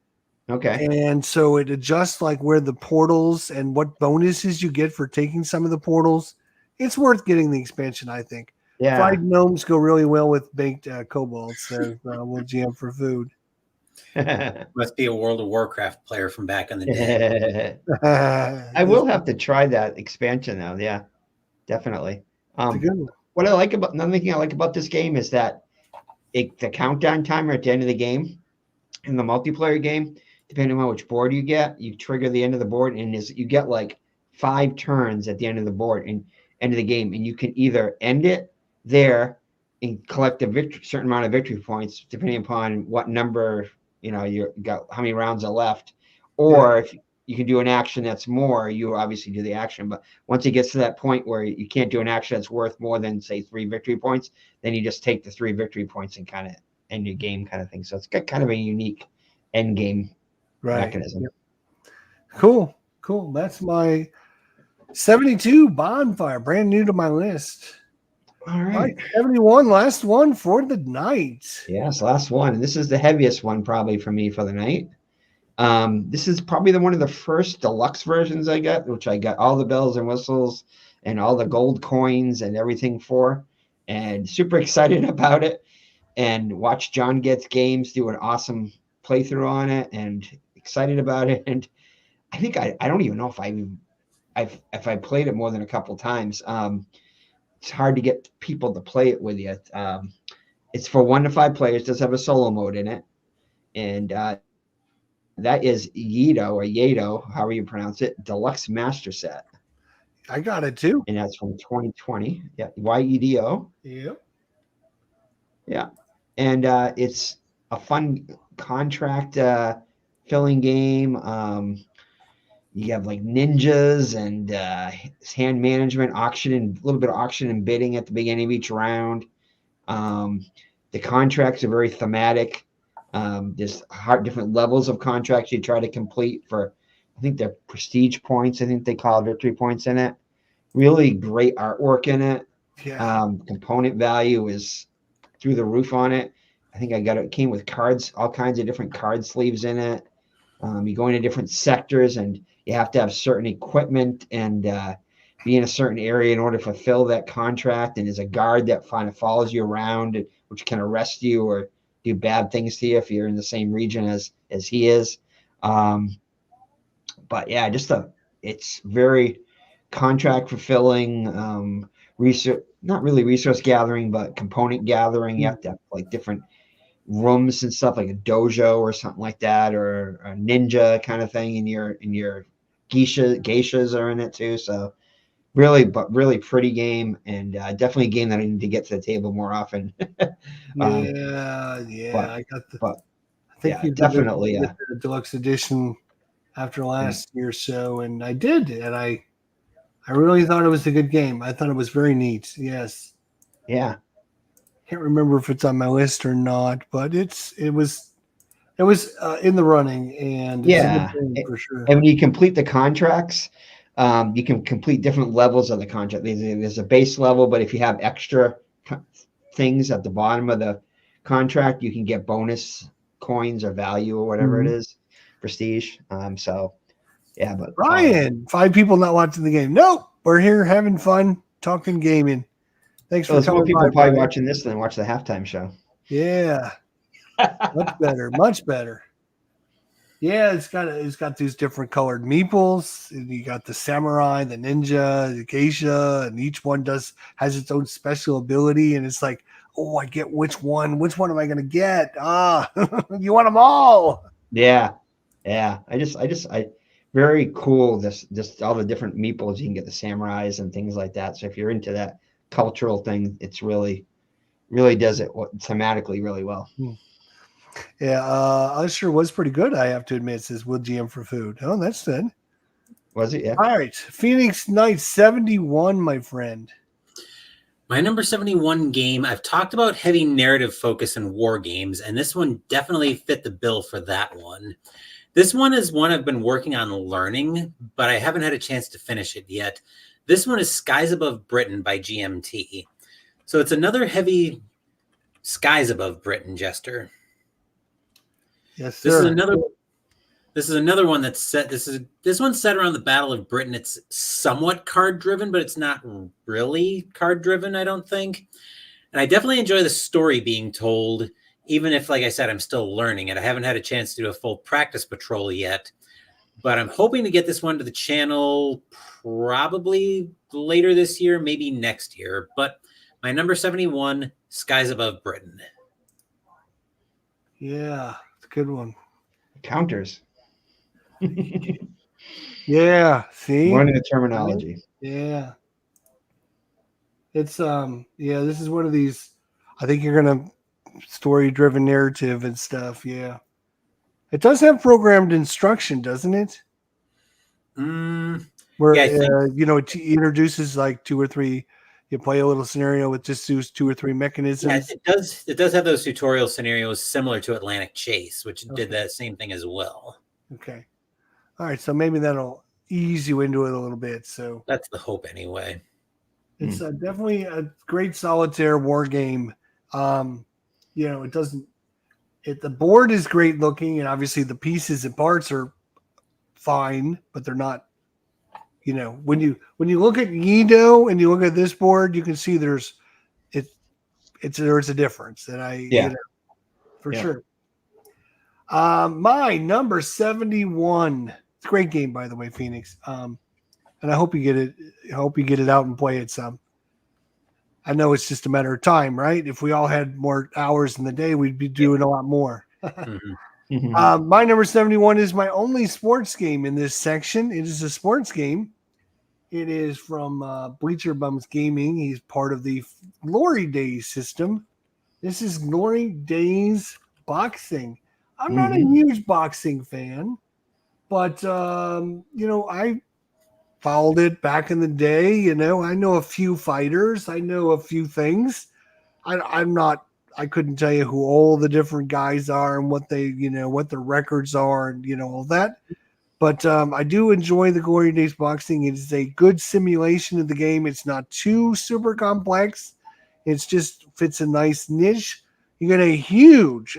Okay. And so it adjusts where the portals and what bonuses you get for taking some of the portals. It's worth getting the expansion, I think. Yeah. Fried gnomes go really well with baked kobolds. So we'll GM for food. Must be a World of Warcraft player from back in the day. I will have to try that expansion though. Yeah, definitely. What I like about another thing I like about this game is that the countdown timer at the end of the game in the multiplayer game, depending on which board you get, you trigger the end of the board, and you get 5 turns at the end of the board and end of the game, and you can either end it there and collect a certain amount of victory points depending upon what number you got, how many rounds are left, or if you can do an action that's more, you obviously do the action. But once it gets to that point where you can't do an action that's worth more than say 3 victory points, then you just take the 3 victory points and kind of end your game kind of thing. So it's got kind of a unique end game mechanism. Yep. Cool. That's my 72 Bonfire, brand new to my list. All right. 71, last one for the night. Yes, last one. This is the heaviest one probably for me for the night. This is probably one of the first deluxe versions I got, which I got all the bells and whistles and all the gold coins and everything for, and super excited about it. And watch John Gets Games do an awesome playthrough on it, and excited about it. And I think I don't even know if I played it more than a couple times. It's hard to get people to play it with you. It's for 1 to 5 players. It does have a solo mode in it, and that is Yedo, however you pronounce it, Deluxe Master Set. I got it too, and that's from 2020. Yeah, Yedo. Yep. Yeah, and it's a fun contract filling game. You have ninjas and hand management, auction, and a little bit of auction and bidding at the beginning of each round. The contracts are very thematic. There's different levels of contracts you try to complete for, I think they're prestige points. I think they call victory points in it. Really great artwork in it. Yeah. Component value is through the roof on it. I think it came with cards, all kinds of different card sleeves in it. You go into different sectors, and you have to have certain equipment and be in a certain area in order to fulfill that contract. And there's a guard that kind of follows you around, which can arrest you or do bad things to you if you're in the same region as he is. But yeah, it's very contract fulfilling, research, not really resource gathering, but component gathering. You have to have different rooms and stuff, like a dojo or something like that, or a ninja kind of thing in your geishas are in it too. So really pretty game, and definitely a game that I need to get to the table more often. Yeah. I got the. But I think yeah, you did definitely. get the deluxe edition after Yeah. last year or so, and I did, and I really thought it was a good game. I thought it was very neat. Yes. Yeah. Can't remember if it's on my list or not, but it was in the running, and it's a good Yeah. thing for sure. And when you complete the contracts, you can complete different levels of the contract. There's a base level, but if you have extra things at the bottom of the contract, you can get bonus coins or value or whatever it is, prestige. So yeah, but Ryan, 5 people not watching the game. Nope, we're here having fun, talking gaming. Thanks for there's more coming people by, probably Brian. watching this than watch the halftime show. Yeah, much better, much better. Yeah, it's got these different colored meeples. And you got the samurai, the ninja, the geisha, and each one has its own special ability. And it's like, oh, I get which one. Which one am I gonna get? Ah, you want them all. Yeah. I very cool. This all the different meeples you can get, the samurais and things like that. So if you're into that cultural thing, it's really does it thematically really well. Yeah, Usher was pretty good, I have to admit, says Will GM for food. Oh, that's good. Was it? Yeah. All right. Phoeixknight 71, my friend. My number 71 game, I've talked about heavy narrative focus in war games, and this one definitely fit the bill for that one. This one is one I've been working on learning, but I haven't had a chance to finish it yet. This one is Skies Above Britain by GMT. So it's another heavy Skies Above Britain, Jester. Yes, sir. This is another one that's set. This one's set around the Battle of Britain. It's somewhat card driven, but it's not really card driven, I don't think. And I definitely enjoy the story being told, even if, like I said, I'm still learning it. I haven't had a chance to do a full practice patrol yet, but I'm hoping to get this one to the channel probably later this year, maybe next year. But my number 71, Skies Above Britain. Yeah, it's a good one. Counters. Yeah, see? Learning the terminology. Yeah. It's this is one of these, I think you're gonna story driven narrative and stuff. Yeah. It does have programmed instruction, doesn't it? Where it introduces like 2 or 3. You play a little scenario with just 2 or 3 mechanisms. Yeah, it does have those tutorial scenarios similar to Atlantic Chase, which did that same thing as well. Okay. All right, so maybe that'll ease you into it a little bit. So that's the hope anyway. It's definitely a great solitaire war game. It doesn't. The board is great looking, and obviously the pieces and parts are fine, but they're not. When you look at Yido and you look at this board, you can see there's a difference, and sure. My number 71. It's a great game, by the way, Phoenix. And I hope you get it. I hope you get it out and play it some. I know it's just a matter of time, right? If we all had more hours in the day, we'd be doing a lot more. My number 71 is my only sports game in this section. It is a sports game. It is from Bleacher Bums Gaming. He's part of the Glory Days system. This is Glory Days Boxing. I'm not a huge boxing fan, but I followed it back in the day. I know a few fighters. I know a few things. I couldn't tell you who all the different guys are and what what their records are and all that. But I do enjoy the Glory Days Boxing. It is a good simulation of the game. It's not too super complex. It's just fits a nice niche. You get a huge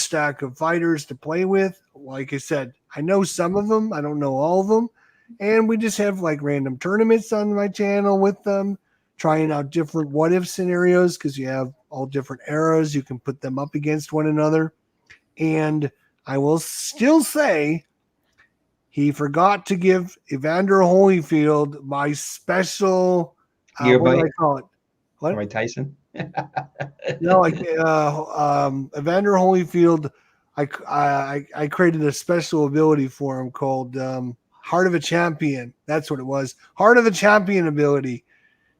stack of fighters to play with. Like I said, I know some of them. I don't know all of them. And we just have like random tournaments on my channel with them, trying out different what if scenarios because you have all different eras. You can put them up against one another. And I will still say he forgot to give Evander Holyfield my special, what do I call it? What? Roy Tyson? No, Evander Holyfield, I created a special ability for him called Heart of a Champion. That's what it was. Heart of a Champion ability.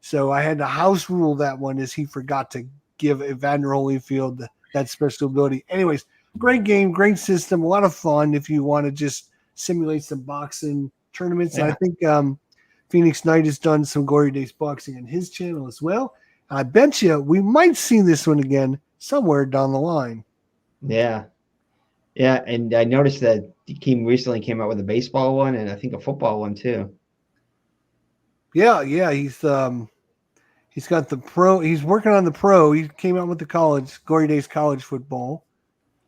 So I had to house rule that one as he forgot to give Evander Holyfield that special ability. Anyways, great game, great system, a lot of fun if you want to just simulate some boxing tournaments. Yeah. And I think Phoeixknight has done some Glory Days boxing on his channel as well. I bet you we might see this one again somewhere down the line. Yeah. Yeah, and I noticed that he recently came out with a baseball one and I think a football one too. Yeah, he's got the pro. He's working on the pro. He came out with the college Glory Days college football,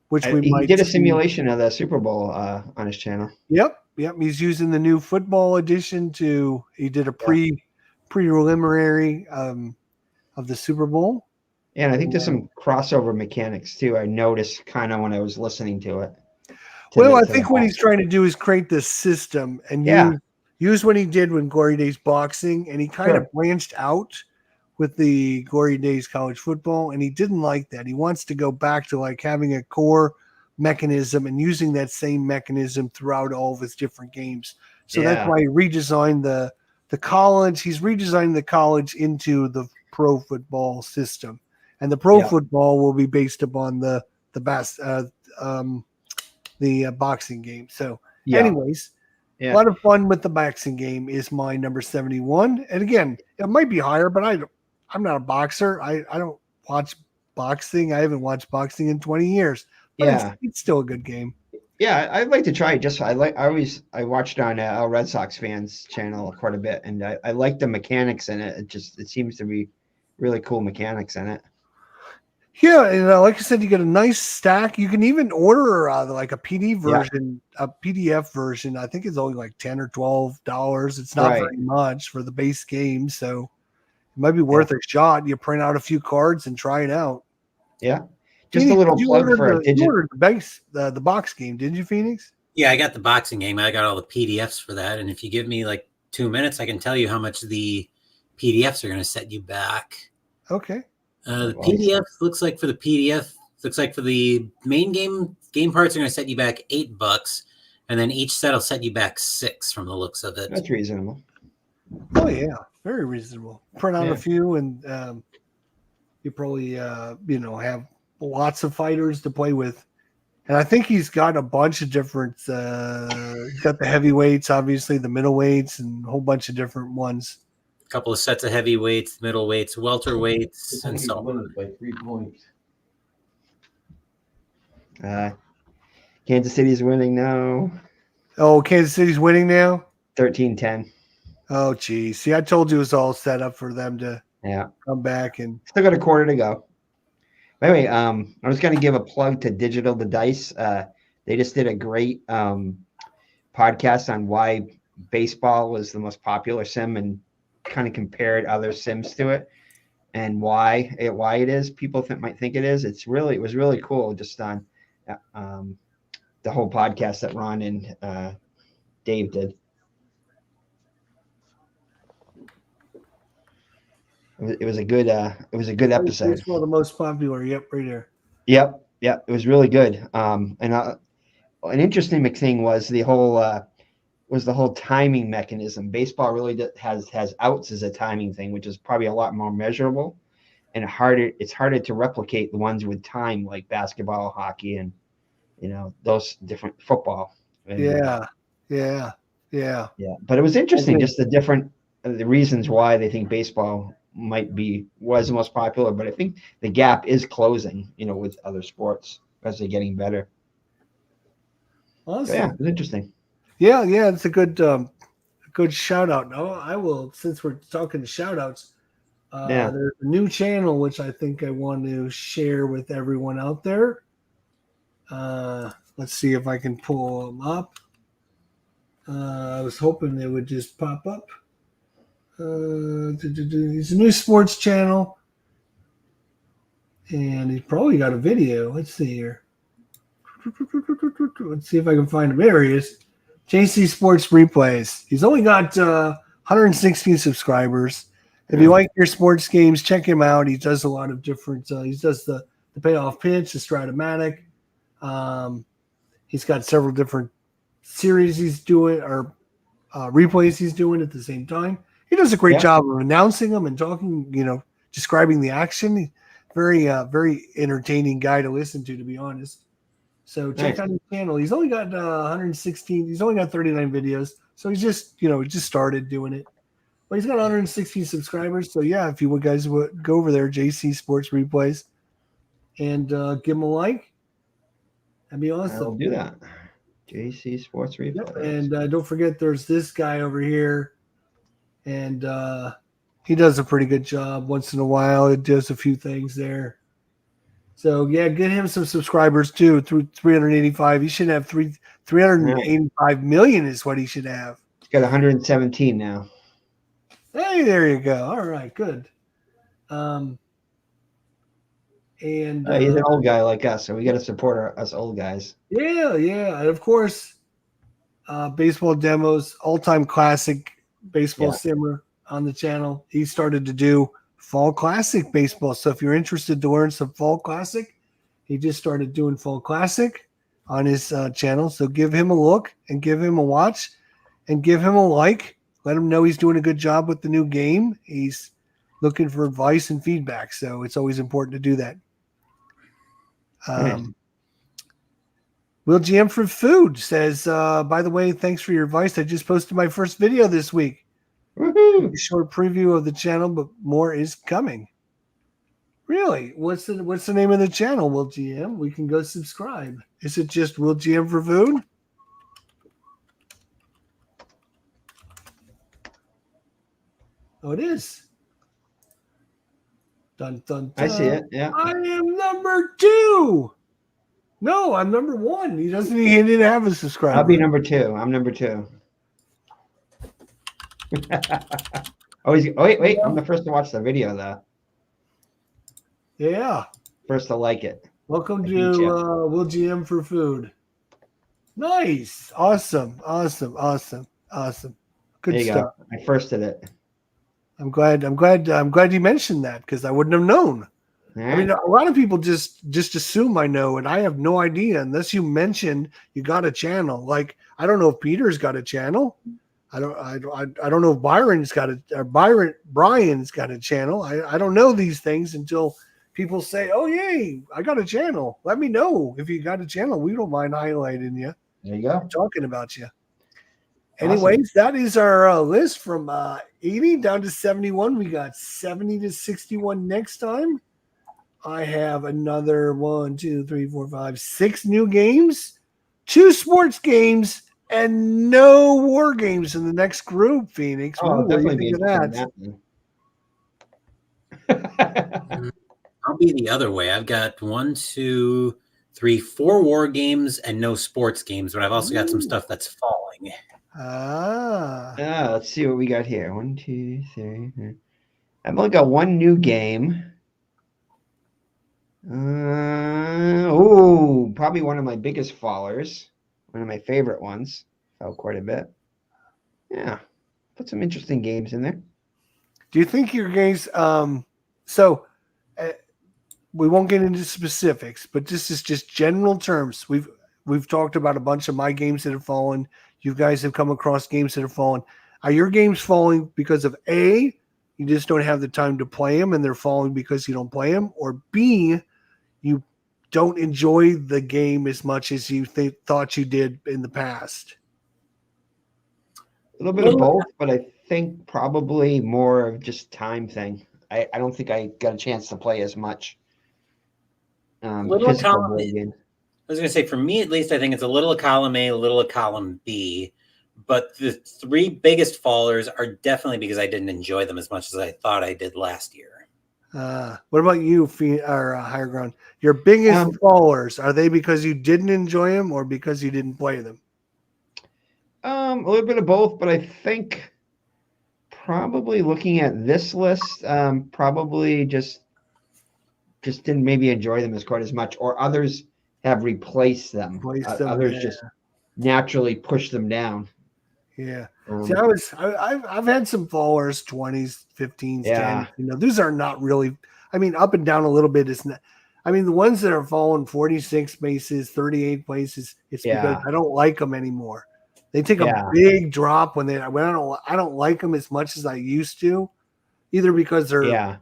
which He did a simulation of the Super Bowl on his channel. Yep. He's using the new football edition he did a preliminary of the Super Bowl. Yeah, and I think there's some crossover mechanics too. I noticed kind of when I was listening to it. I think what he's trying to do is create this system and use what he did when Glory Days boxing, and he kind of branched out with the Glory Days college football, and he didn't like that. He wants to go back to like having a core mechanism and using that same mechanism throughout all of his different games. So that's why he redesigned the college. He's redesigning the college into the pro football system, and the pro football will be based upon the boxing game. So anyways, a lot of fun with the boxing game is my number 71. And again, it might be higher, but I'm not a boxer. I don't watch boxing. I haven't watched boxing in 20 years. But it's still a good game. Yeah, I'd like to try it. I watched on Red Sox fans channel quite a bit, and I like the mechanics in it. It seems to be really cool mechanics in it. Yeah, and like I said, you get a nice stack. You can even order like a PDF version. A PDF version. I think it's only like $10 or $12. It's not very much for the base game, so it might be worth a shot. You print out a few cards and try it out. Yeah, just a little plug for you ordered the box game, didn't you, Phoenix? Yeah, I got the boxing game. I got all the PDFs for that, and if you give me like 2 minutes, I can tell you how much the PDFs are going to set you back. Okay. The PDF looks like for the main game parts are going to set you back $8, and then each set will set you back $6 from the looks of it. That's reasonable. Oh yeah, very reasonable. Print out a few, and you probably have lots of fighters to play with. And I think he's got a bunch of different. He's got the heavyweights, obviously the middleweights, and a whole bunch of different ones. A couple of sets of heavyweights, middleweights, welterweights, and so on. By 3 points. Kansas City's winning now. Oh, Kansas City's winning now? 13-10. Oh, geez. See, I told you it was all set up for them to come back. And still got a quarter to go. Anyway, I was going to give a plug to Digital the Dice. They just did a great podcast on why baseball was the most popular sim and kind of compared other sims to it and why it is. People might think it is. It was really cool just on the whole podcast that Ron and Dave did. It was a good episode. It's one of the most popular. Yep, right there. Yep. It was really good. And an interesting thing was the whole timing mechanism. Baseball really has outs as a timing thing, which is probably a lot more measurable and it's harder to replicate the ones with time like basketball, hockey, and those different football. And, yeah. But it was interesting, just the reasons why they think baseball was the most popular, but I think the gap is closing, with other sports as they're getting better. Awesome. So, yeah, it was interesting. Yeah, it's a good shout out. Now I will, since we're talking shout outs, there's a new channel which I think I want to share with everyone out there. Let's see if I can pull them up. I was hoping they would just pop up. He's a new sports channel, and he's probably got a video. Let's see here. Let's see if I can find him. There he is. JC Sports Replays. He's only got 116 subscribers. If you like your sports games, check him out. He does a lot of different. He does the payoff pitch, the Stratomatic. He's got several different series he's doing or replays he's doing at the same time. He does a great job of announcing them and talking, describing the action. Very, very entertaining guy to listen to be honest. So check out his channel. He's only got 116. He's only got 39 videos. So he's just, just started doing it. But he's got 116 subscribers. So yeah, if you guys would go over there, JC Sports Replays, and give him a like, that'd be awesome. I'll do that. JC Sports Replays. Yep. And don't forget, there's this guy over here, and he does a pretty good job once in a while. It does a few things there. So yeah, get him some subscribers too. Through 385, he should have 385 million is what he should have. He's got 117 now. Hey, there you go. All right, good. And he's an old guy like us, so we got to support us old guys. Yeah, and of course, baseball demos, all-time classic baseball simmer on the channel. He started to do Fall Classic baseball. So if you're interested to learn some Fall Classic, he just started doing Fall Classic on his channel. So give him a look and give him a watch and give him a like. Let him know he's doing a good job with the new game. He's looking for advice and feedback. So it's always important to do that. Will GM for Food says, by the way, thanks for your advice. I just posted my first video this week. Woohoo! A short preview of the channel, but more is coming. Really? What's the name of the channel, Will GM? We can go subscribe. Is it just Will GM for Food? Oh, it is. Dun, dun, dun. I see it. Yeah. I am number 2. No, I'm number 1. He didn't have a subscriber. I'll be number 2. I'm number 2. Wait. I'm the first to watch the video, though. Yeah. First to like it. Welcome to Will GM for Food. Nice. Awesome. Good stuff. I firsted it. I'm glad you mentioned that because I wouldn't have known. Right. I mean, a lot of people just assume I know, and I have no idea unless you mention you got a channel. Like, I don't know if Peter's got a channel. I don't know if Brian's got a channel. I don't know these things until people say, "Oh, yay, I got a channel." Let me know if you got a channel. We don't mind highlighting you. There you go. Talking about you. Awesome. Anyways, that is our list from 80 down to 71. We got 70 to 61 next time. I have another 6 new games, 2 sports games, and no war games in the next group, Phoenix. Oh, definitely be that. I'll be the other way. I've got 1, 2, 3, 4 war games and no sports games, but I've also got some stuff that's falling. Let's see what we got here. 1, 2, 3. I've only got 1 new game. Probably one of my biggest fallers. One of my favorite ones. Fell quite a bit. Yeah. Put some interesting games in there. Do you think your games we won't get into specifics, but this is just general terms. We've talked about a bunch of my games that have fallen. You guys have come across games that have fallen. Are your games falling because of A, you just don't have the time to play them and they're falling because you don't play them, or B, you don't enjoy the game as much as you thought you did in the past? A little bit of both, but I think probably more of just time thing. I don't think I got a chance to play as much. I was going to say, for me at least, I think it's a little of column A, a little of column B. But the 3 biggest fallers are definitely because I didn't enjoy them as much as I thought I did last year. What about you, Higher Ground? Your biggest fallers, are they because you didn't enjoy them or because you didn't play them? A little bit of both, but I think probably looking at this list, probably just didn't maybe enjoy them quite as much, or others have replaced them. Others just naturally push them down. Yeah. See, I've had some fallers, 20s, 15s, 10s. These are not really, up and down a little bit is not. The ones that are falling 46 bases, 38 places, it's because I don't like them anymore. They take Yeah. a big drop when I don't like them as much as I used to, either because they're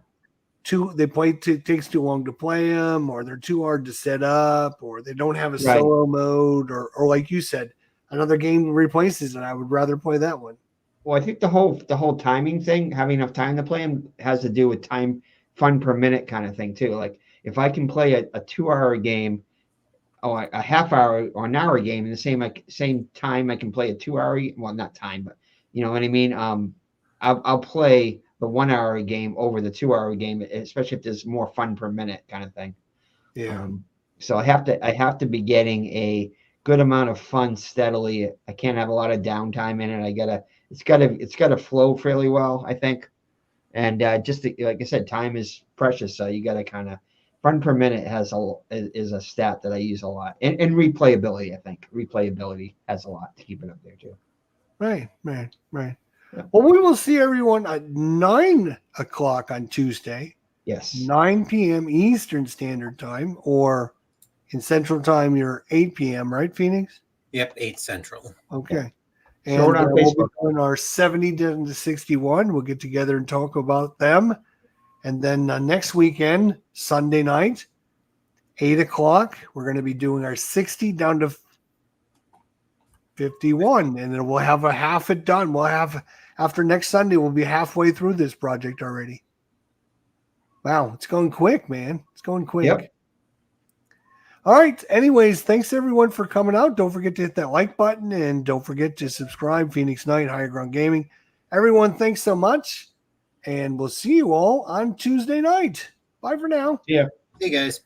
takes too long to play them, or they're too hard to set up, or they don't have a solo mode, or like you said, another game replaces it. I would rather play that one. Well, I think the whole timing thing, having enough time to play them, has to do with fun per minute kind of thing too. Like if I can play a 2-hour game, or a half hour or an hour game in the same time I can play a 2-hour, well, not time, but you know what I mean. I'll play the 1-hour game over the 2-hour game, especially if there's more fun per minute kind of thing. Yeah. So I have to be getting a good amount of fun steadily. I can't have a lot of downtime in it. It's gotta flow fairly well, I think. And like I said, time is precious, so you got to kind of fun per minute is a stat that I use a lot, and replayability. I think replayability has a lot to keep it up there too. Right. Yeah. Well, we will see everyone at 9 o'clock on Tuesday. Yes. 9 p.m. Eastern Standard Time, or in Central Time, you're 8 p.m. Right, Phoenix? Yep, 8 Central. Okay. Yeah. Throw it on we'll Facebook. be doing our 70 to 61. We'll get together and talk about them. And then next weekend, Sunday night, 8 o'clock, we're going to be doing our 60 down to 51. And then we'll have a half it done. We'll have, after next Sunday, we'll be halfway through this project already. Wow, it's going quick, man. It's going quick. Yep. All right. Anyways, thanks everyone for coming out. Don't forget to hit that like button, and don't forget to subscribe. Phoeixknight, Higher Ground Gaming. Everyone, thanks so much, and we'll see you all on Tuesday night. Bye for now. Yeah. Hey guys.